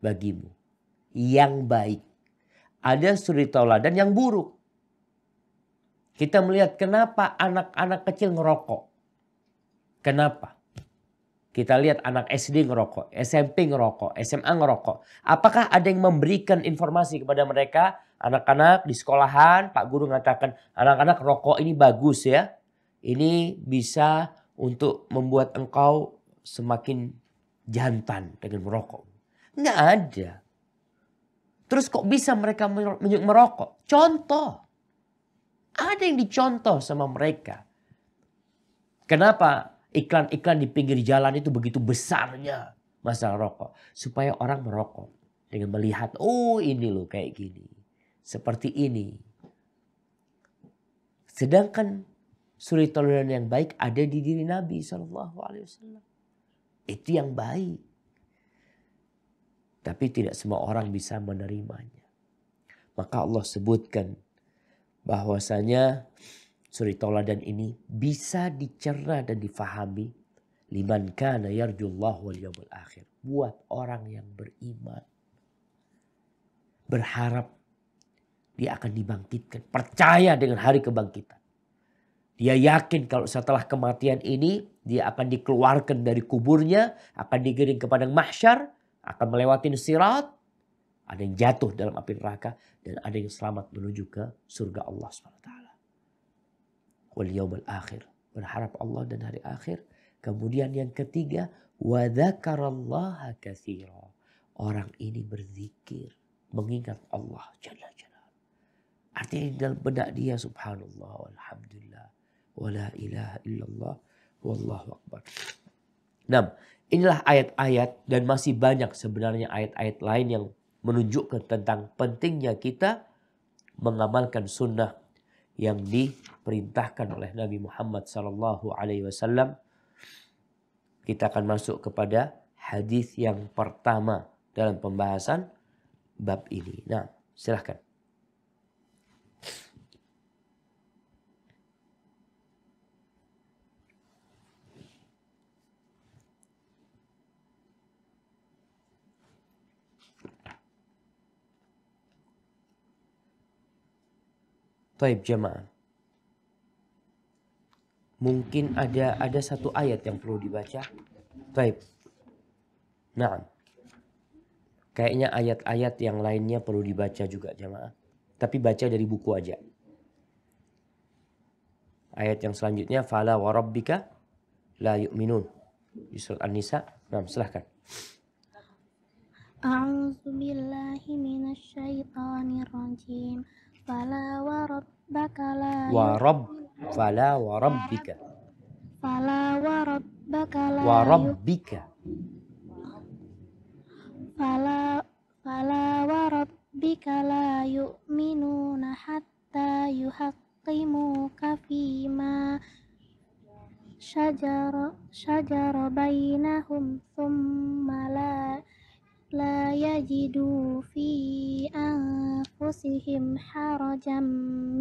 bagimu. Yang baik. Ada suri teladan yang buruk. Kita melihat kenapa anak-anak kecil ngerokok. Kenapa? Kita lihat anak SD ngerokok, SMP ngerokok, SMA ngerokok. Apakah ada yang memberikan informasi kepada mereka? Anak-anak di sekolahan, Pak Guru mengatakan, anak-anak rokok ini bagus ya. Ini bisa untuk membuat engkau semakin jantan dengan merokok. Nggak ada. Terus kok bisa mereka merokok? Contoh. Ada yang dicontoh sama mereka. Kenapa? Iklan-iklan di pinggir jalan itu begitu besarnya masalah rokok. Supaya orang merokok. Dengan melihat, oh ini loh kayak gini. Seperti ini. Sedangkan suri teladan yang baik ada di diri Nabi SAW. Itu yang baik. Tapi tidak semua orang bisa menerimanya. Maka Allah sebutkan bahwasanya suri tauladan ini bisa dicerna dan difahami liman kana yarjullah wal yaumil akhir. Buat orang yang beriman. Berharap dia akan dibangkitkan. Percaya dengan hari kebangkitan. Dia yakin kalau setelah kematian ini dia akan dikeluarkan dari kuburnya, akan digiring ke padang mahsyar, akan melewati sirat. Ada yang jatuh dalam api neraka dan ada yang selamat menuju ke surga Allah SWT. Wal yaumil akhir. Berharap Allah dan hari akhir. Kemudian yang ketiga. Wa dzakarallaha katsira. Orang ini berzikir. Mengingat Allah Jalla Jalla. Artinya dalam benak dia subhanallah. Walhamdulillah. Wa la ilaha illallah. Wallahu akbar. Nah, inilah ayat-ayat. Dan masih banyak sebenarnya ayat-ayat lain yang menunjukkan tentang pentingnya kita mengamalkan sunnah yang diperintahkan oleh Nabi Muhammad SAW. Kita akan masuk kepada hadis yang pertama dalam pembahasan bab ini. Nah, silahkan. Taib jemaah. Mungkin ada satu ayat yang perlu dibaca. Taib. Nah. Kayaknya ayat-ayat yang lainnya perlu dibaca juga jemaah. Tapi baca dari buku aja. Ayat yang selanjutnya. Fala wa rabbika la yu'minun. Di surat An-Nisa. Nah, silahkan. A'udzubillahi minasyaitonir rajim. Fala wa rabbaka la Fala wa rabbika. Fala wa rabbaka la Wa rabbika. Fala wa rabbika la yu'minuna hatta yuhaqqimuka fima syajara bainahum thumma la yajidu fi anfusihim harajan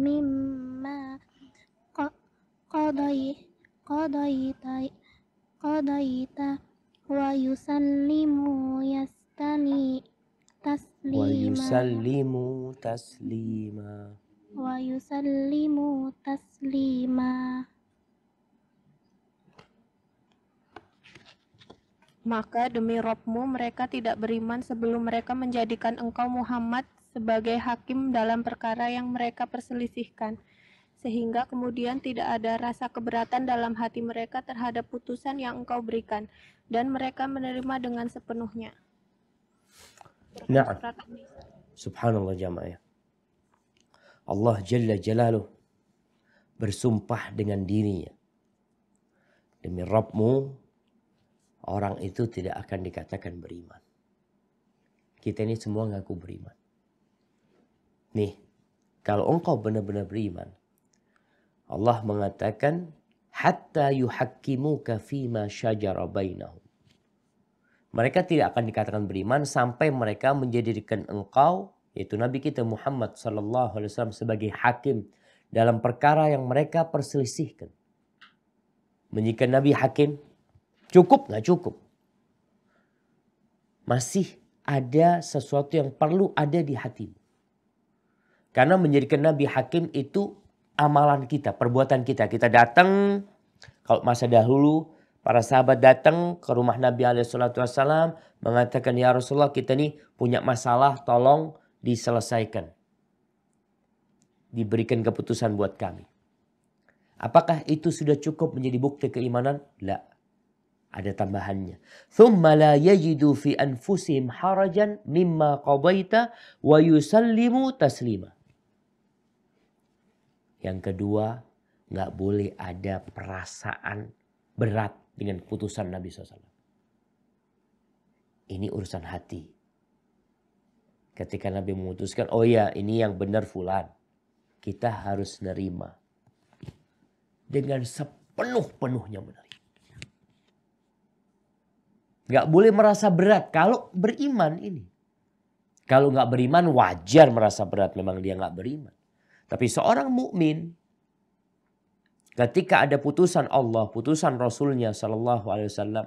mimma qadaita wa yusallimu wa taslima yusallimu taslima. wa yusallimu taslima. Maka demi Rabb-Mu mereka tidak beriman sebelum mereka menjadikan engkau Muhammad sebagai hakim dalam perkara yang mereka perselisihkan, sehingga kemudian tidak ada rasa keberatan dalam hati mereka terhadap putusan yang engkau berikan, dan mereka menerima dengan sepenuhnya. Na'am. Surat An-Nisa. Subhanallah jamaah. Allah Jalla Jalaluh bersumpah dengan dirinya. Demi Rabb-Mu, orang itu tidak akan dikatakan beriman. Kita ini semua ngaku beriman. Nih, kalau engkau benar-benar beriman, Allah mengatakan, hatta yuhakkimuka fima syajara bainahum. Mereka tidak akan dikatakan beriman sampai mereka menjadikan engkau, yaitu Nabi kita Muhammad SAW sebagai hakim dalam perkara yang mereka perselisihkan. Menjadikan Nabi hakim, cukup nggak cukup? Masih ada sesuatu yang perlu ada di hatimu. Karena menjadikan Nabi hakim itu amalan kita, perbuatan kita. Kita datang, kalau masa dahulu para sahabat datang ke rumah Nabi SAW mengatakan, ya Rasulullah kita nih punya masalah, tolong diselesaikan. Diberikan keputusan buat kami. Apakah itu sudah cukup menjadi bukti keimanan? La. Ada tambahannya. Thumma la yajidu fi anfusihim harajan mimma qadaita wa yusallimu taslima. Yang kedua, nggak boleh ada perasaan berat dengan putusan Nabi SAW. Ini urusan hati. Ketika Nabi memutuskan, oh ya ini yang benar fulan. Kita harus nerima. Dengan sepenuh-penuhnya menerima. Gak boleh merasa berat kalau beriman ini. Kalau gak beriman wajar merasa berat, memang dia gak beriman. Tapi seorang mukmin ketika ada putusan Allah, putusan Rasulnya SAW.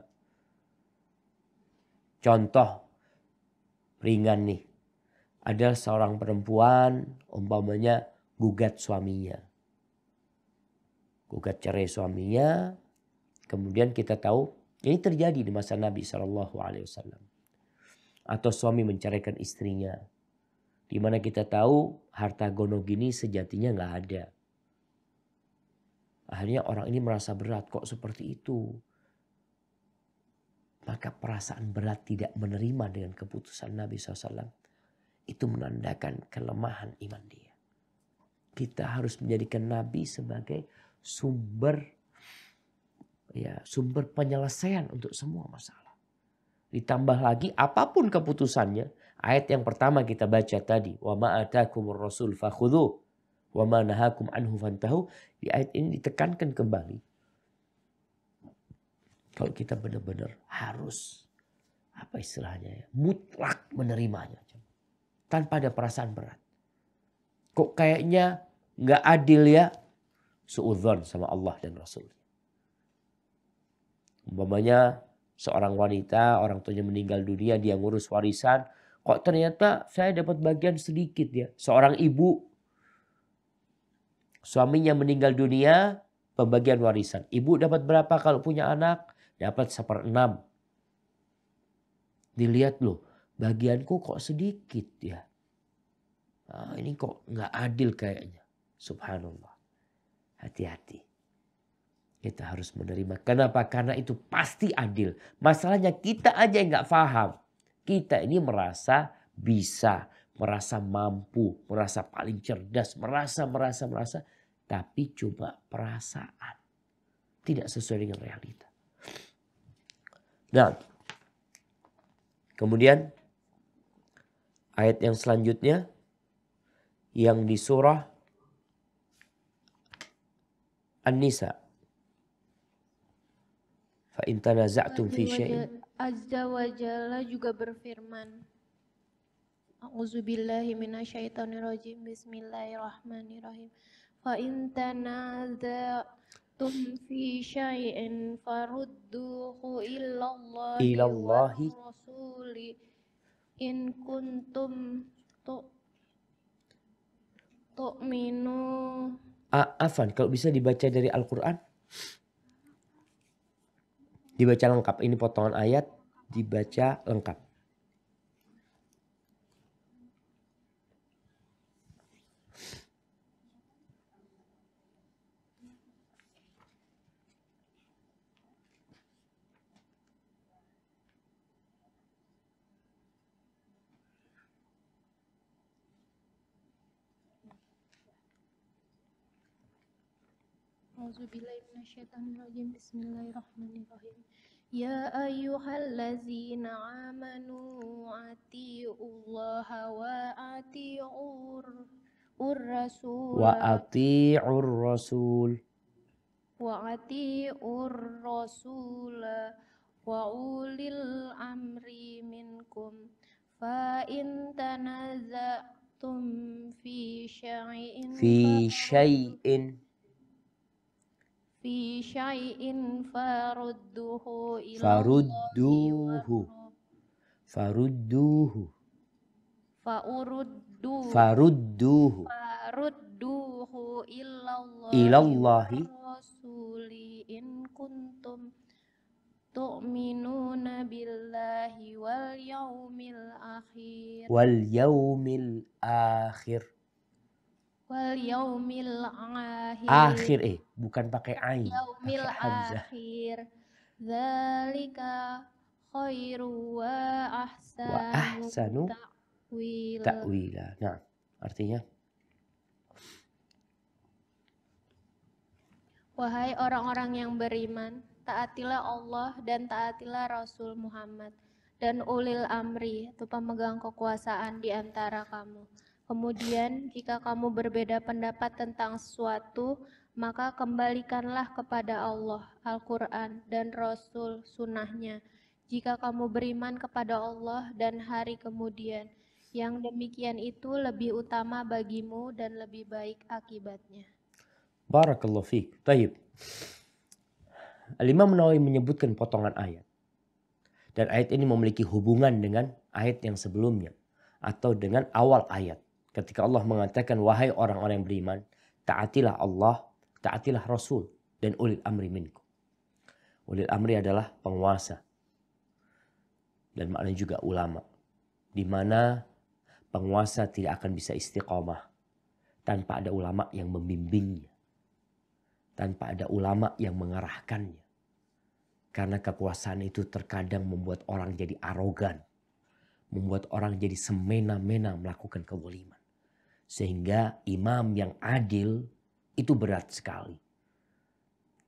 Contoh ringan nih. Ada seorang perempuan umpamanya gugat suaminya. Gugat cerai suaminya. Kemudian kita tahu ini terjadi di masa Nabi SAW. Atau suami menceraikan istrinya. Di mana kita tahu harta gono gini sejatinya nggak ada. Akhirnya orang ini merasa berat, kok seperti itu. Maka perasaan berat tidak menerima dengan keputusan Nabi SAW. Itu menandakan kelemahan iman dia. Kita harus menjadikan Nabi sebagai sumber penyelesaian untuk semua masalah. Ditambah lagi apapun keputusannya. Ayat yang pertama kita baca tadi. Wa ma atakumur rasul fakhudhu. Wa ma nahakum anhu fantahu. Di ayat ini ditekankan kembali. Kalau kita benar-benar harus. Apa istilahnya ya. Mutlak menerimanya. Tanpa ada perasaan berat. Kok kayaknya gak adil ya. Suudzon sama Allah dan Rasul. Umpamanya seorang wanita, orang tuanya meninggal dunia, dia ngurus warisan. Kok ternyata saya dapat bagian sedikit ya. Seorang ibu, suaminya meninggal dunia, pembagian warisan. Ibu dapat berapa kalau punya anak? Dapat 1/6. Dilihat loh, bagianku kok sedikit ya. Nah, ini kok nggak adil kayaknya. Subhanallah. Hati-hati. Kita harus menerima. Kenapa? Karena itu pasti adil. Masalahnya kita aja yang gak paham. Kita ini merasa bisa. Merasa mampu. Merasa paling cerdas. Merasa. Tapi cuma perasaan. Tidak sesuai dengan realita. Nah. Kemudian. Ayat yang selanjutnya. Yang di surah An-Nisa. Fa in tanaza'tum fi syai'in. Azza wa Jalla juga berfirman. A'udzubillahi minasyaitonirrajim. Bismillahirrahmanirrahim. Fa in tanaza'tum fi syai'in farudduhu ilallahi wa rasuli in kuntum tu'minu. Afan, kalau bisa dibaca dari Al-Quran. Dibaca lengkap. Ini potongan ayat. Dibaca lengkap. A'udzubillahi minasyaitonirrajim. Bismillahirrahmanirrahim. Ya ayyuhallazina amanu atiullaha wa atiur rasul Wa ati'ur rasul. wa atiur rasul wa ulil amri minkum fa in tanaza'tum fi syai'in Fi syai'in. fi syai'in farudduhu ila Farudduhu. Farudduhu. farudduhu Ilallahi. rasuli in kuntum tu'minuna billahi wal yaumil akhir Wal yaumil akhir. Akhir bukan pakai ain. yaumil Pakai hamzah. akhir dzalika khairu wa ahsanu ta'wila. Ta'wila. Nah, artinya Wahai orang-orang yang beriman, taatilah Allah dan taatilah Rasul Muhammad dan ulil amri, itu pemegang kekuasaan di antara kamu. Kemudian jika kamu berbeda pendapat tentang sesuatu, maka kembalikanlah kepada Allah, Al-Quran dan Rasul sunnahnya. Jika kamu beriman kepada Allah dan hari kemudian, yang demikian itu lebih utama bagimu dan lebih baik akibatnya. Barakallahu fiik. Taib. Al-Imam Nawawi menyebutkan potongan ayat. Dan ayat ini memiliki hubungan dengan ayat yang sebelumnya. Atau dengan awal ayat. Ketika Allah mengatakan, wahai orang-orang yang beriman, taatilah Allah, taatilah Rasul, dan ulil amri minkum. Ulil amri adalah penguasa. Dan maknanya juga ulama. Di mana penguasa tidak akan bisa istiqomah tanpa ada ulama yang membimbingnya. Tanpa ada ulama yang mengarahkannya. Karena kekuasaan itu terkadang membuat orang jadi arogan. Membuat orang jadi semena-mena melakukan kezaliman. Sehingga imam yang adil itu berat sekali.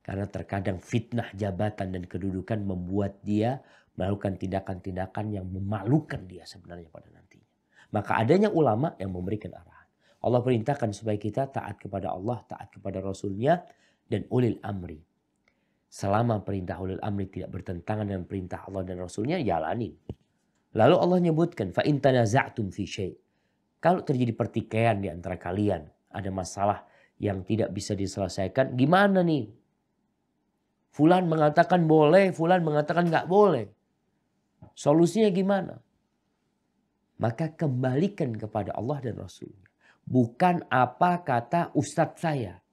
Karena terkadang fitnah jabatan dan kedudukan membuat dia melakukan tindakan-tindakan yang memalukan dia sebenarnya pada nantinya. Maka adanya ulama yang memberikan arahan. Allah perintahkan supaya kita taat kepada Allah, taat kepada Rasulnya, dan ulil amri. Selama perintah ulil amri tidak bertentangan dengan perintah Allah dan Rasulnya, jalanin. Lalu Allah nyebutkan, fa in tanaza'tum fi syai'. Kalau terjadi pertikaian di antara kalian, ada masalah yang tidak bisa diselesaikan, gimana nih? Fulan mengatakan boleh, fulan mengatakan nggak boleh. Solusinya gimana? Maka kembalikan kepada Allah dan Rasulnya. Bukan apa kata ustadz saya.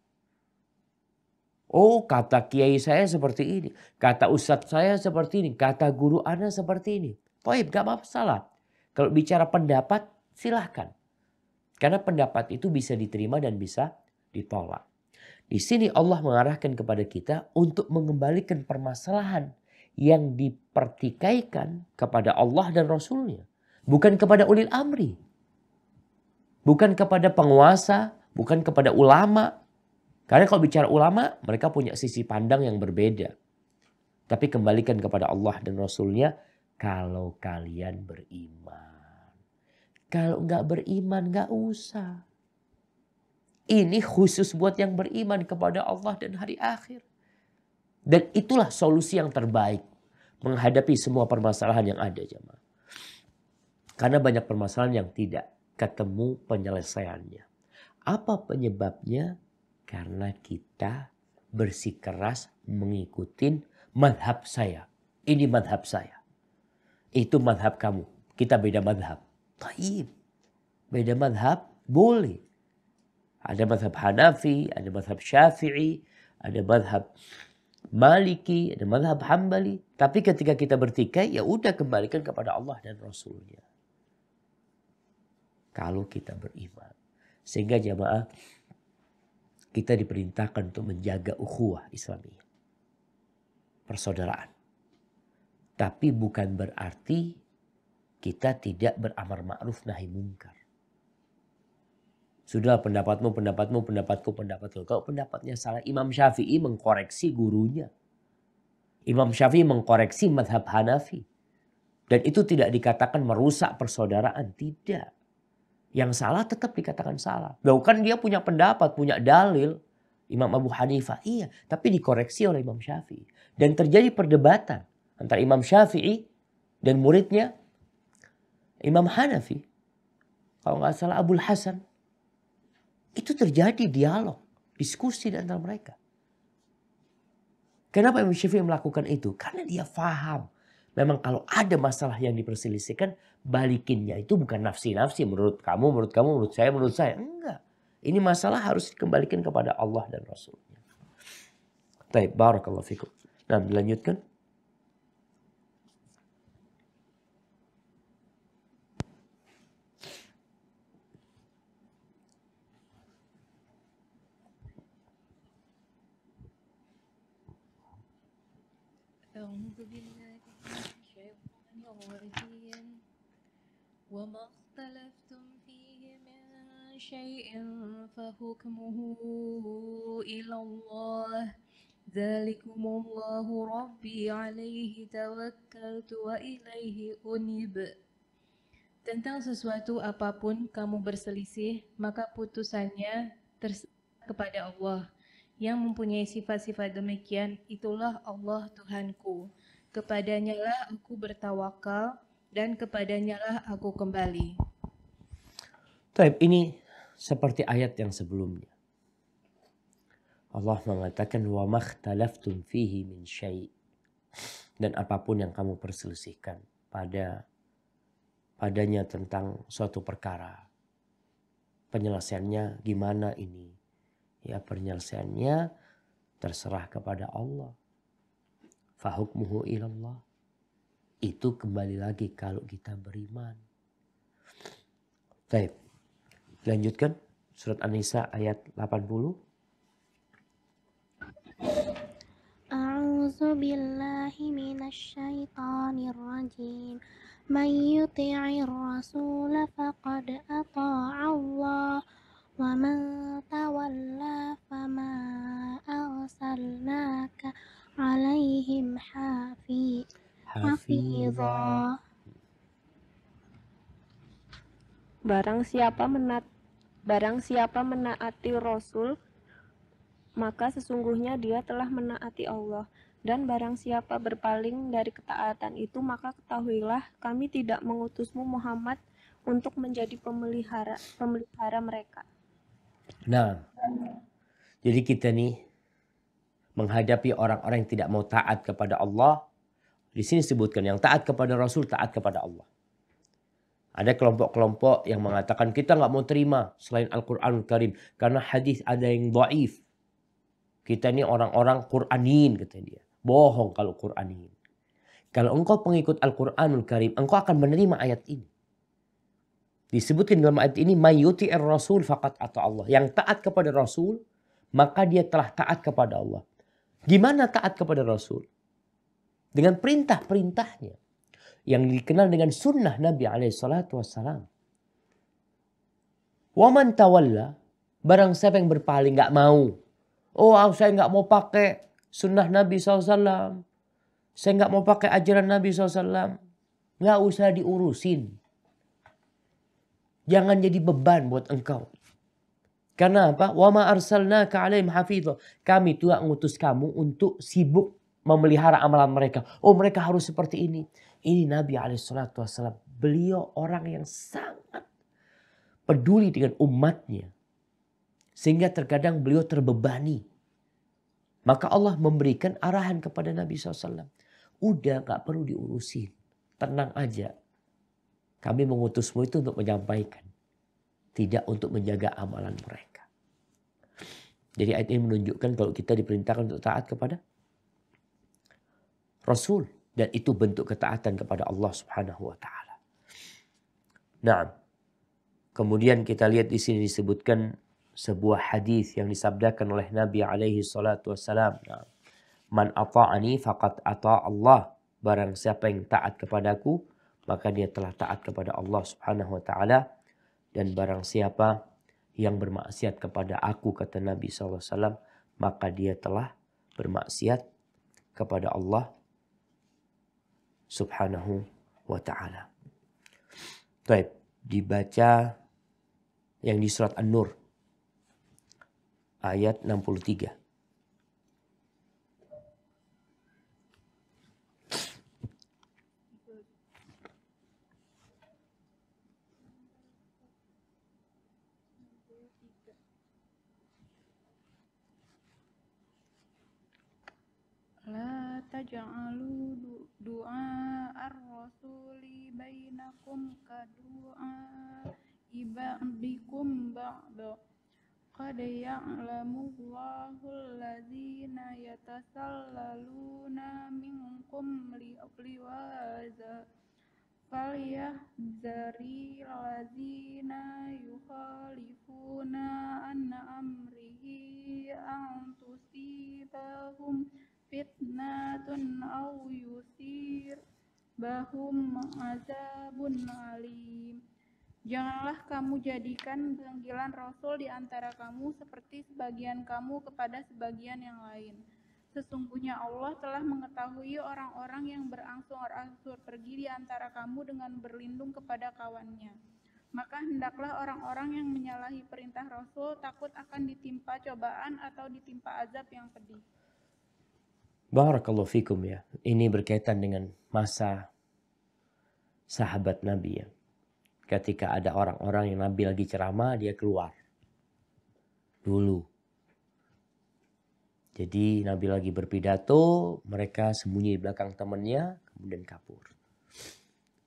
Oh, kata kiai saya seperti ini. Kata ustadz saya seperti ini. Kata guru ana seperti ini. Toib, gak masalah. Kalau bicara pendapat, silahkan. Karena pendapat itu bisa diterima dan bisa ditolak. Di sini Allah mengarahkan kepada kita untuk mengembalikan permasalahan yang dipertikaikan kepada Allah dan Rasulnya. Bukan kepada ulil amri. Bukan kepada penguasa. Bukan kepada ulama. Karena kalau bicara ulama, mereka punya sisi pandang yang berbeda. Tapi kembalikan kepada Allah dan Rasulnya, kalau kalian beriman. Kalau nggak beriman, nggak usah. Ini khusus buat yang beriman kepada Allah dan hari akhir. Dan itulah solusi yang terbaik menghadapi semua permasalahan yang ada, jemaah. Karena banyak permasalahan yang tidak ketemu penyelesaiannya. Apa penyebabnya? Karena kita bersikeras mengikuti madhab saya. Ini madhab saya. Itu madhab kamu. Kita beda madhab. Taib. Beda madhab boleh. Ada madhab Hanafi, ada madhab Syafi'i, ada madhab Maliki, ada madhab Hambali. Tapi ketika kita bertikai, ya udah kembalikan kepada Allah dan Rasulnya. Kalau kita beriman. Sehingga jamaah, kita diperintahkan untuk menjaga ukhuwah Islamiyah. Persaudaraan. Tapi bukan berarti kita tidak beramar ma'ruf nahi mungkar. Sudah pendapatmu, pendapatku. Kalau pendapatnya salah, Imam Syafi'i mengkoreksi gurunya. Imam Syafi'i mengkoreksi madhab Hanafi. Dan itu tidak dikatakan merusak persaudaraan. Tidak. Yang salah tetap dikatakan salah. Bahkan dia punya pendapat, punya dalil. Imam Abu Hanifah, iya. Tapi dikoreksi oleh Imam Syafi'i. Dan terjadi perdebatan antara Imam Syafi'i dan muridnya Imam Hanafi. Kalau nggak salah Abul Hasan. Itu terjadi dialog, diskusi di antara mereka. Kenapa Imam Syafi'i melakukan itu? Karena dia faham. Memang kalau ada masalah yang diperselisihkan, balikinnya itu bukan nafsi-nafsi. Menurut kamu, menurut saya, Enggak. Ini masalah harus dikembalikan kepada Allah dan Rasulnya. Baik, barakallahu fikum. Nah, dilanjutkan. أعوذ بالله من الشيطان الرجيم وما اختلفتم فيه من شيء فحكمه إلى الله ذلكم الله ربي عليه توكلت وإليه أنيب. Tentang sesuatu apapun kamu berselisih, maka putusannya terserah kepada Allah. Yang mempunyai sifat-sifat demikian, itulah Allah Tuhanku. Kepadanya lah aku bertawakal dan kepadanya lah aku kembali. Baik, ini seperti ayat yang sebelumnya. Allah mengatakan wa makhtalaftum fihi min syai'. Dan apapun yang kamu perselisihkan padanya tentang suatu perkara. Penyelesaiannya gimana ini? Ya, penyelesaiannya terserah kepada Allah. Fahukmuhu ilallah. Itu kembali lagi kalau kita beriman. Baik. Lanjutkan surat An-Nisa ayat 80. A'udzu billahi minasy syaithanir rajim. Man yuti'ir rasul faqad ata'a Allah. Wa man tawalla fama arsalnaka alaihim hafidha. Barang siapa menaati Rasul, maka sesungguhnya dia telah menaati Allah. Dan barang siapa berpaling dari ketaatan itu, maka ketahuilah kami tidak mengutusmu Muhammad untuk menjadi pemelihara mereka. Nah, jadi kita nih menghadapi orang-orang yang tidak mau taat kepada Allah. Di sini disebutkan yang taat kepada Rasul, taat kepada Allah. Ada kelompok-kelompok yang mengatakan kita nggak mau terima selain Al-Quranul Karim. Karena hadis ada yang dhaif. Kita ini orang-orang Quranin, kata dia. Bohong kalau Quranin. Kalau engkau pengikut Al-Quranul Karim, engkau akan menerima ayat ini. Disebutkan dalam ayat ini, mayyuti'ir rasul faqad ata Allah. Yang taat kepada Rasul, maka dia telah taat kepada Allah. Gimana taat kepada Rasul? Dengan perintah-perintahnya. Yang dikenal dengan sunnah Nabi SAW. Wa man tawalla, barang siapa yang berpaling, gak mau. Oh, saya gak mau pakai sunnah Nabi SAW. Saya gak mau pakai ajaran Nabi SAW. Gak usah diurusin. Jangan jadi beban buat engkau. Karena apa? Wa ma arsalnaka 'alaihim hafidha. Kami tidak mengutus kamu untuk sibuk memelihara amalan mereka. Oh, mereka harus seperti ini. Ini Nabi SAW. Beliau orang yang sangat peduli dengan umatnya. Sehingga terkadang beliau terbebani. Maka Allah memberikan arahan kepada Nabi SAW. Udah gak perlu diurusin. Tenang aja. Kami mengutusmu itu untuk menyampaikan, tidak untuk menjaga amalan mereka. Jadi ayat ini menunjukkan kalau kita diperintahkan untuk taat kepada Rasul. Dan itu bentuk ketaatan kepada Allah Subhanahu wa ta'ala. Nah, kemudian kita lihat di sini disebutkan sebuah hadis yang disabdakan oleh Nabi alaihi salatu wassalam. Nah, man ata'ani faqad ata' Allah. Barang siapa yang taat kepadaku, maka dia telah taat kepada Allah Subhanahu wa ta'ala. Dan barang siapa yang bermaksiat kepada aku, kata Nabi SAW, maka dia telah bermaksiat kepada Allah Subhanahu wa ta'ala. Baik, dibaca yang di surat An-Nur ayat 63. La taj'alu du'a ar-rasuli bainakum ka du'a ibadikum ba'da. Qad ya'lamu Allahu allazina yatasallaluna minkum liwaza. Falyahzari allazina yukhalifuna an amrihi an tusibahum fitnatun aw yusibahum azabun alim. Janganlah kamu jadikan panggilan Rasul di antara kamu seperti sebagian kamu kepada sebagian yang lain. Sesungguhnya Allah telah mengetahui orang-orang yang berangsur-angsur pergi di antara kamu dengan berlindung kepada kawannya. Maka hendaklah orang-orang yang menyalahi perintah Rasul takut akan ditimpa cobaan atau ditimpa azab yang pedih. Barakallahu fikum ya. Ini berkaitan dengan masa sahabat Nabi ya. Ketika ada orang-orang yang Nabi lagi ceramah, dia keluar dulu. Jadi Nabi lagi berpidato, mereka sembunyi di belakang temannya, kemudian kabur.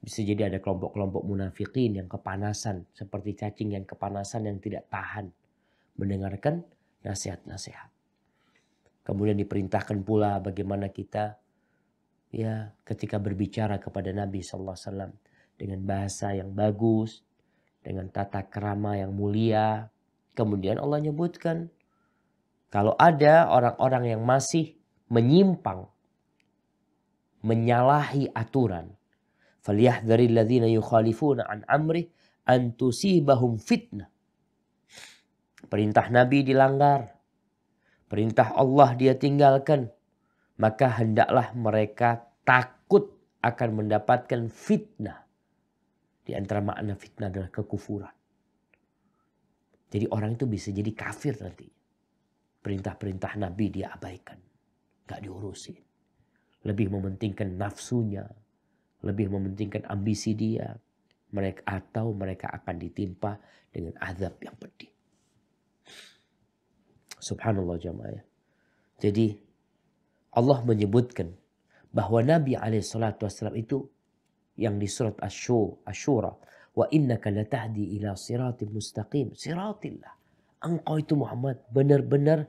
Bisa jadi ada kelompok-kelompok munafikin yang kepanasan, seperti cacing yang kepanasan yang tidak tahan mendengarkan nasihat-nasihat. Kemudian diperintahkan pula bagaimana kita ya ketika berbicara kepada Nabi SAW dengan bahasa yang bagus, dengan tata krama yang mulia. Kemudian Allah nyebutkan kalau ada orang-orang yang masih menyimpang, menyalahi aturan, falyahdharil ladzina yukhalifuna an amrih an tusibahum fitnah. Perintah Nabi dilanggar, perintah Allah dia tinggalkan, maka hendaklah mereka takut akan mendapatkan fitnah. Di antara makna fitnah adalah kekufuran. Jadi orang itu bisa jadi kafir nanti. Perintah-perintah Nabi dia abaikan, gak diurusin. Lebih mementingkan nafsunya, lebih mementingkan ambisi dia. Atau mereka akan ditimpa dengan azab yang pedih. Subhanallah jamaah. Jadi Allah menyebutkan bahwa Nabi SAW itu yang di surat Asy-Syura, wa innaka latahdi ila siratim mustaqim, siratillah. Engkau itu Muhammad benar-benar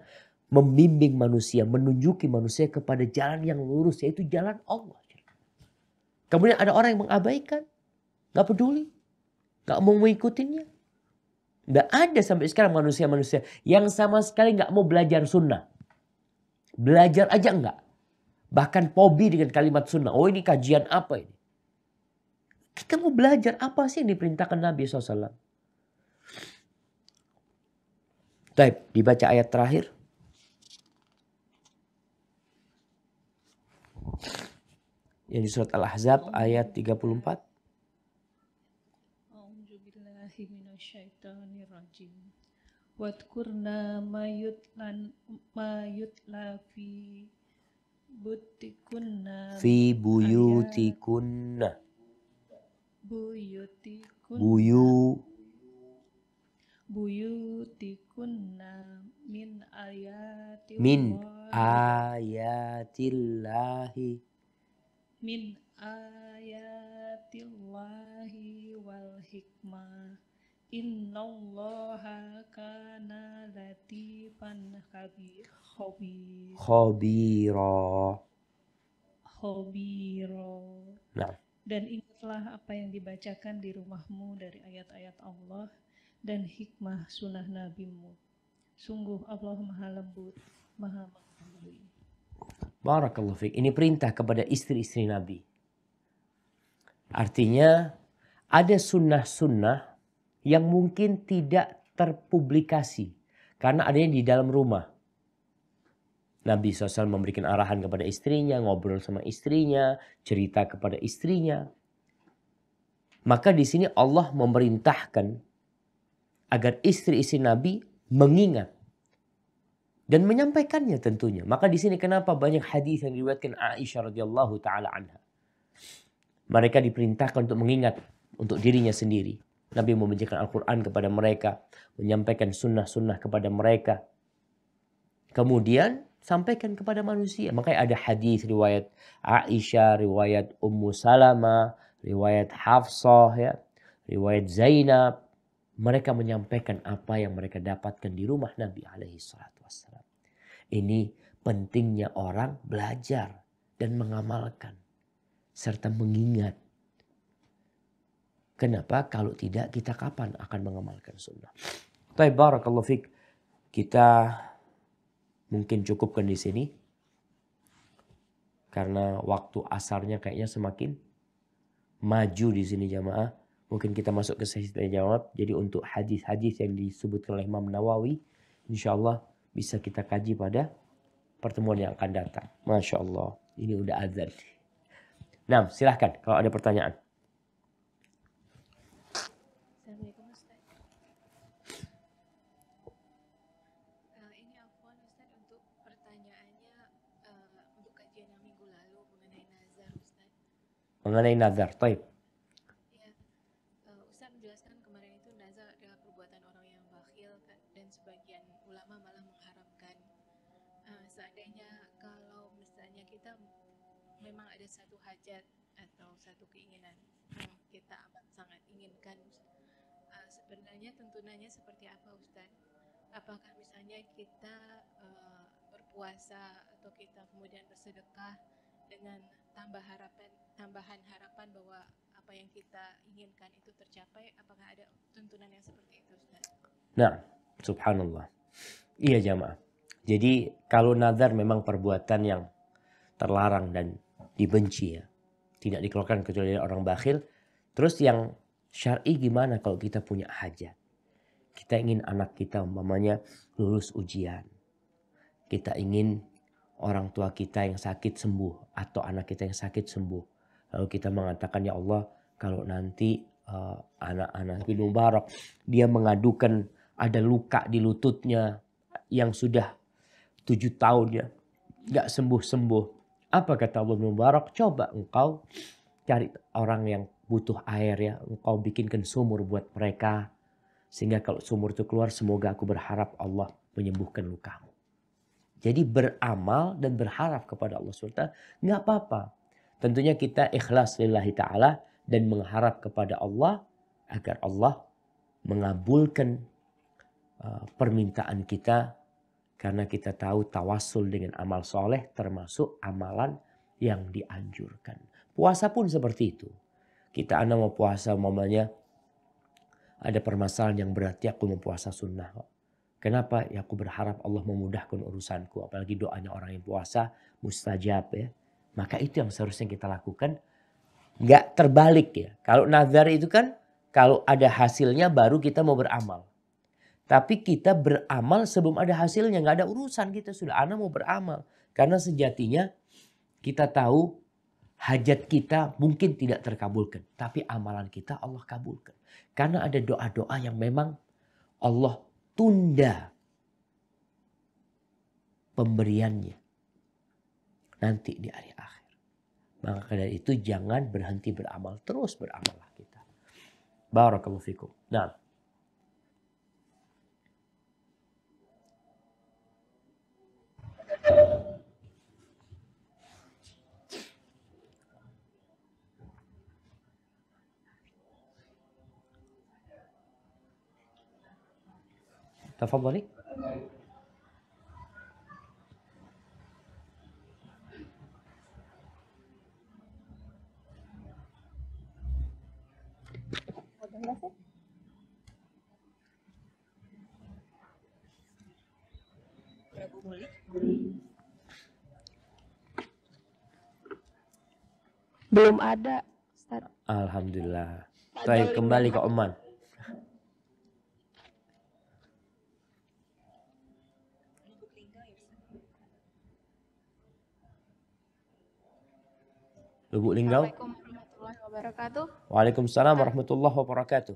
membimbing manusia, menunjuki manusia kepada jalan yang lurus, yaitu jalan Allah. Kemudian ada orang yang mengabaikan, gak peduli, gak mau mengikutinya. Gak ada sampai sekarang manusia-manusia yang sama sekali gak mau belajar sunnah. Belajar aja enggak. Bahkan fobi dengan kalimat sunnah. Oh ini kajian apa ini? Kita mau belajar apa sih yang diperintahkan Nabi SAW. Baik, dibaca ayat terakhir. Yang di surat Al-Ahzab ayat 34. A'udzubillahi minasyaitonirrajim. Wadkurna mayutla fi butikunna Fi buyutikunna. Buyutikunna min ayatillahi. min ayatillahi ayatillahi wal hikmah. Innallaha kana latifan Khabira. khabira. Nah, Dan ingatlah apa yang dibacakan di rumahmu dari ayat-ayat Allah dan hikmah sunnah nabimu. Sungguh Allah maha lembut, maha mengetahui. barakallahu fiik. Ini perintah kepada istri-istri Nabi. Artinya ada sunnah-sunnah yang mungkin tidak terpublikasi karena adanya di dalam rumah. Nabi SAW memberikan arahan kepada istrinya, ngobrol sama istrinya, cerita kepada istrinya. Maka di sini Allah memerintahkan agar istri-istri Nabi mengingat dan menyampaikannya tentunya. Maka di sini kenapa banyak hadis yang diriwayatkan Aisyah radhiyallahu taala anha. Mereka diperintahkan untuk mengingat untuk dirinya sendiri. Nabi membacakan Al-Quran kepada mereka, menyampaikan sunnah-sunnah kepada mereka. Kemudian sampaikan kepada manusia. Makanya ada hadis riwayat Aisyah, riwayat Ummu Salamah, riwayat Hafsah, ya, riwayat Zainab. Mereka menyampaikan apa yang mereka dapatkan di rumah Nabi alaihi salatu wassalam. Ini pentingnya orang belajar dan mengamalkan serta mengingat. Kenapa? Kalau tidak, kita kapan akan mengamalkan sunnah? Baik, barakallahu fiik. Kita mungkin cukupkan di sini. Karena waktu asarnya kayaknya semakin maju di sini jamaah. Mungkin kita masuk ke sesi tanya jawab. Jadi untuk hadis-hadis yang disebutkan oleh Imam Nawawi, insyaallah bisa kita kaji pada pertemuan yang akan datang. Masya Allah, ini udah azan. Nah, silahkan kalau ada pertanyaan. Assalamualaikum Ustaz. Ini afwan Ustaz untuk pertanyaannya untuk kajian yang minggu lalu mengenai nazar Ustaz. Mengenai nazar, taib. Ya, Ustaz menjelaskan kemarin itu nazar adalah perbuatan orang yang bakhil dan sebagian ulama malah mengharamkan. Seandainya kalau misalnya kita memang ada satu hajat atau satu keinginan yang kita amat sangat inginkan, sebenarnya tuntunannya seperti apa Ustaz? Apakah misalnya kita berpuasa atau kita kemudian bersedekah dengan tambahan harapan bahwa apa yang kita inginkan itu tercapai? Apakah ada tuntunan yang seperti itu Ustaz? Nah, subhanallah. Iya jamaah. Jadi kalau nazar memang perbuatan yang terlarang dan dibenci ya. Tidak dikeluarkan kecuali dari orang bakhil. Terus yang syar'i gimana kalau kita punya hajat? Kita ingin anak kita umpamanya lulus ujian. Kita ingin orang tua kita yang sakit sembuh. Atau anak kita yang sakit sembuh. Lalu kita mengatakan, ya Allah, kalau nanti anak-anak bin Mubarak, dia mengadukan ada luka di lututnya yang sudah 7 tahun ya, gak sembuh-sembuh. Apa kata Allah bin Mubarak? Coba engkau cari orang yang butuh air ya. Engkau bikinkan sumur buat mereka. Sehingga kalau sumur itu keluar, semoga aku berharap Allah menyembuhkan lukamu. Jadi beramal dan berharap kepada Allah SWT nggak apa-apa. Tentunya kita ikhlas lillahi ta'ala dan mengharap kepada Allah agar Allah mengabulkan permintaan kita. Karena kita tahu tawasul dengan amal soleh termasuk amalan yang dianjurkan. Puasa pun seperti itu. Kita mau puasa umpamanya ada permasalahan yang berat, ya aku mau puasa sunnah. Kenapa? Ya aku berharap Allah memudahkan urusanku. Apalagi doanya orang yang puasa mustajab ya. Maka itu yang seharusnya kita lakukan. Nggak terbalik ya. Kalau nazar itu kan kalau ada hasilnya baru kita mau beramal. Tapi kita beramal sebelum ada hasilnya. Nggak ada urusan kita sudah. Ana mau beramal. Karena sejatinya kita tahu hajat kita mungkin tidak terkabulkan. Tapi amalan kita Allah kabulkan. Karena ada doa-doa yang memang Allah tunda pemberiannya. Nanti di hari akhir. Maka dari itu jangan berhenti beramal. Terus beramallah kita. Barakallahu fikum. Nah. Tafadhali. Belum ada, Ustaz. Alhamdulillah. Baik, kembali ke Oman. Lubuk Linggau. Assalamualaikum warahmatullahi wabarakatuh. Waalaikumsalam warahmatullahi wabarakatuh.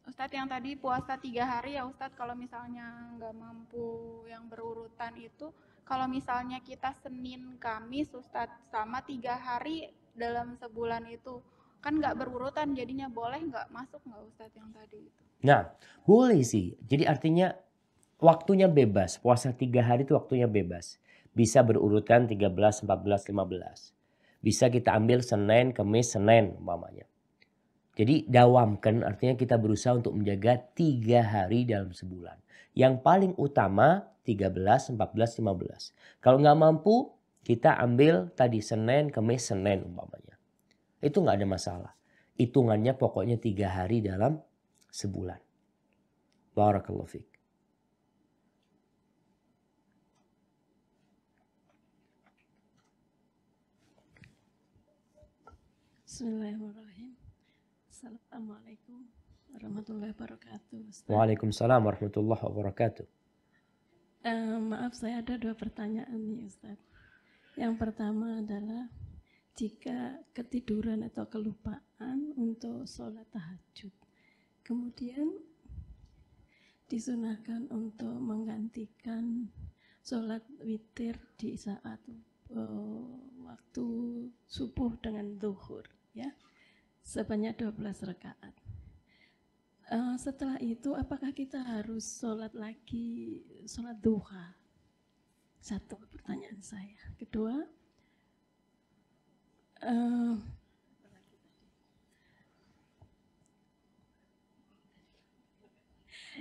Ustadz, yang tadi puasa 3 hari ya Ustadz, kalau misalnya nggak mampu yang berurutan itu, kalau misalnya kita Senin Kamis Ustadz, sama 3 hari dalam sebulan itu, kan nggak berurutan, jadinya boleh nggak masuk nggak Ustadz yang tadi itu? Nah, boleh sih. Jadi artinya waktunya bebas. Puasa 3 hari itu waktunya bebas. Bisa berurutan 13, 14, 15. Bisa kita ambil Senin, Kamis, Senin umpamanya. Jadi dawamkan artinya kita berusaha untuk menjaga 3 hari dalam sebulan. Yang paling utama 13, 14, 15. Kalau nggak mampu kita ambil tadi Senin, Kamis, Senin umpamanya. Itu nggak ada masalah. Hitungannya pokoknya 3 hari dalam sebulan. Barakallahu fiik. Bismillahirrahmanirrahim. Assalamualaikum warahmatullahi wabarakatuh. Ustaz. Waalaikumsalam warahmatullahi wabarakatuh. Maaf, saya ada 2 pertanyaan nih Ustaz. Yang pertama adalah jika ketiduran atau kelupaan untuk sholat tahajud, kemudian disunahkan untuk menggantikan sholat witir di saat waktu subuh dengan zuhur, ya, sebanyak 12 rakaat. Setelah itu apakah kita harus sholat lagi sholat duha? Satu pertanyaan saya. Kedua,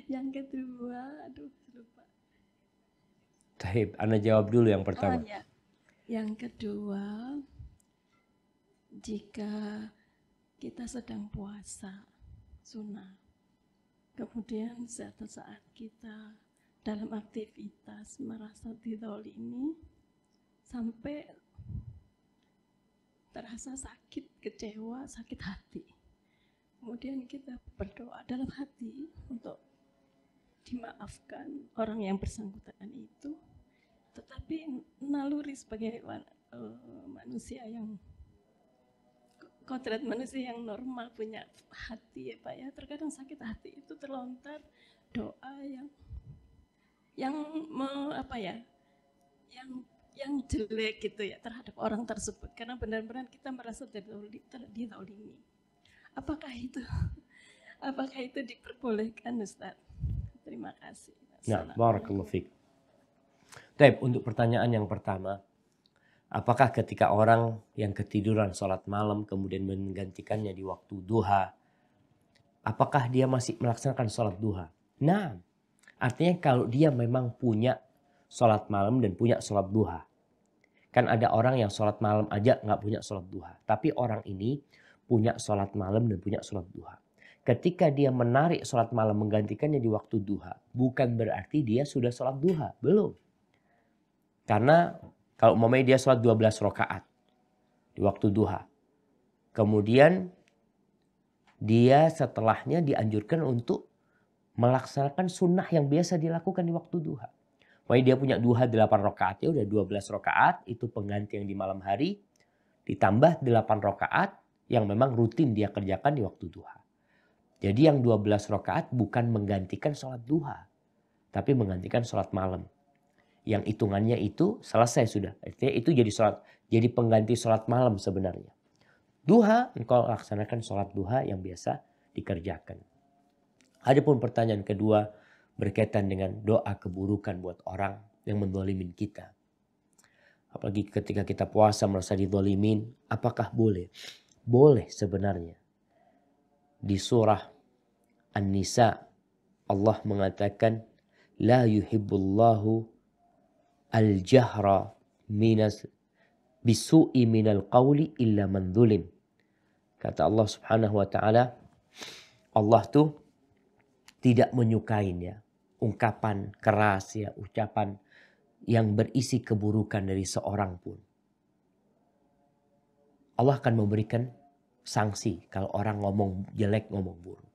yang kedua, aduh lupa. Taib, Anda jawab dulu yang pertama. Ya. Yang kedua, jika kita sedang puasa sunnah, kemudian suatu saat kita dalam aktivitas merasa dizalimi sampai terasa sakit, kecewa, sakit hati. Kemudian kita berdoa dalam hati untuk dimaafkan orang yang bersangkutan itu. Tetapi naluri sebagai manusia yang kodrat manusia yang normal punya hati ya Pak ya, terkadang sakit hati itu terlontar doa yang jelek gitu ya terhadap orang tersebut karena benar-benar kita merasa dizalimi. Apakah itu diperbolehkan Ustaz? Terima kasih. Nah, barakallahu fiik. Taib, untuk pertanyaan yang pertama, apakah ketika orang yang ketiduran sholat malam kemudian menggantikannya di waktu duha, apakah dia masih melaksanakan sholat duha? Nah, artinya kalau dia memang punya sholat malam dan punya sholat duha. Kan ada orang yang sholat malam aja nggak punya sholat duha. Tapi orang ini punya sholat malam dan punya sholat duha. Ketika dia menarik sholat malam menggantikannya di waktu duha, bukan berarti dia sudah sholat duha. Belum. Karena kalau umpamanya dia sholat 12 rakaat di waktu duha. Kemudian dia setelahnya dianjurkan untuk melaksanakan sunnah yang biasa dilakukan di waktu duha. Makanya dia punya duha 8 rakaat, ya udah 12 rakaat itu pengganti yang di malam hari. Ditambah 8 rakaat yang memang rutin dia kerjakan di waktu duha. Jadi yang 12 rakaat bukan menggantikan sholat duha. Tapi menggantikan sholat malam. Yang hitungannya itu selesai sudah. Artinya itu jadi pengganti sholat malam sebenarnya. Duha, engkau laksanakan sholat duha yang biasa dikerjakan. Adapun pertanyaan kedua berkaitan dengan doa keburukan buat orang yang menzalimin kita. Apalagi ketika kita puasa merasa dizalimin, apakah boleh? Boleh sebenarnya. Di surah An-Nisa Allah mengatakan la yuhibbullahu al-jahra bisu'i minal qawli illa man dhulim. Kata Allah Subhanahu wa taala, Allah tuh tidak menyukainya ungkapan keras ya, ucapan yang berisi keburukan dari seorang pun. Allah akan memberikan sanksi kalau orang ngomong jelek, ngomong buruk,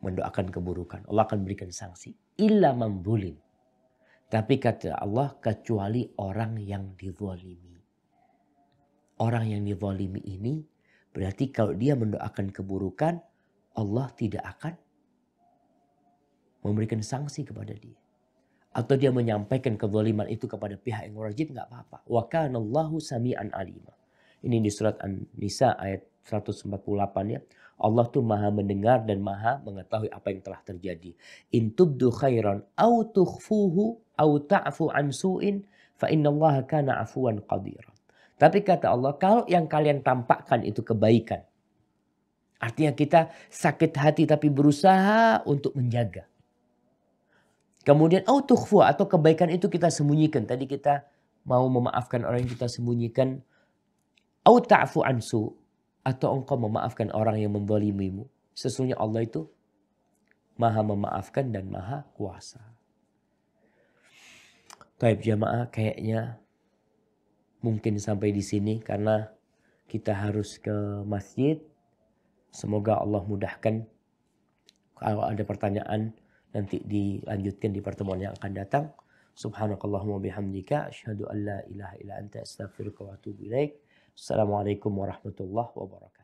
mendoakan keburukan. Allah akan berikan sanksi. Illa man dhulim. Tapi kata Allah, kecuali orang yang dizalimi. Orang yang dizalimi ini berarti kalau dia mendoakan keburukan, Allah tidak akan memberikan sanksi kepada dia. Atau dia menyampaikan kezaliman itu kepada pihak yang wajib, nggak apa-apa. Wa kana Allahu sami'an alima. Ini di surat An-Nisa ayat 148 ya. Allah tuh maha mendengar dan maha mengetahui apa yang telah terjadi. In tubdu khairan au tukhfuhu au ta'fu an su'in fa innallaha kana afuwan qadiran. Tapi kata Allah, kalau yang kalian tampakkan itu kebaikan, artinya kita sakit hati tapi berusaha untuk menjaga. Kemudian au tukhfu, atau kebaikan itu kita sembunyikan. Tadi kita mau memaafkan orang yang kita sembunyikan. Au ta'fu ansu, atau engkau memaafkan orang yang menzalimimu. Sesungguhnya Allah itu maha memaafkan dan maha kuasa. Baik jamaah, kayaknya mungkin sampai di sini karena kita harus ke masjid. Semoga Allah mudahkan. Kalau ada pertanyaan nanti dilanjutkan di pertemuan yang akan datang. Subhanakallahumma bihamdika asyhadu an la ilaha illa anta astaghfiruka wa atubu ilaik. Assalamualaikum warahmatullahi wabarakatuh.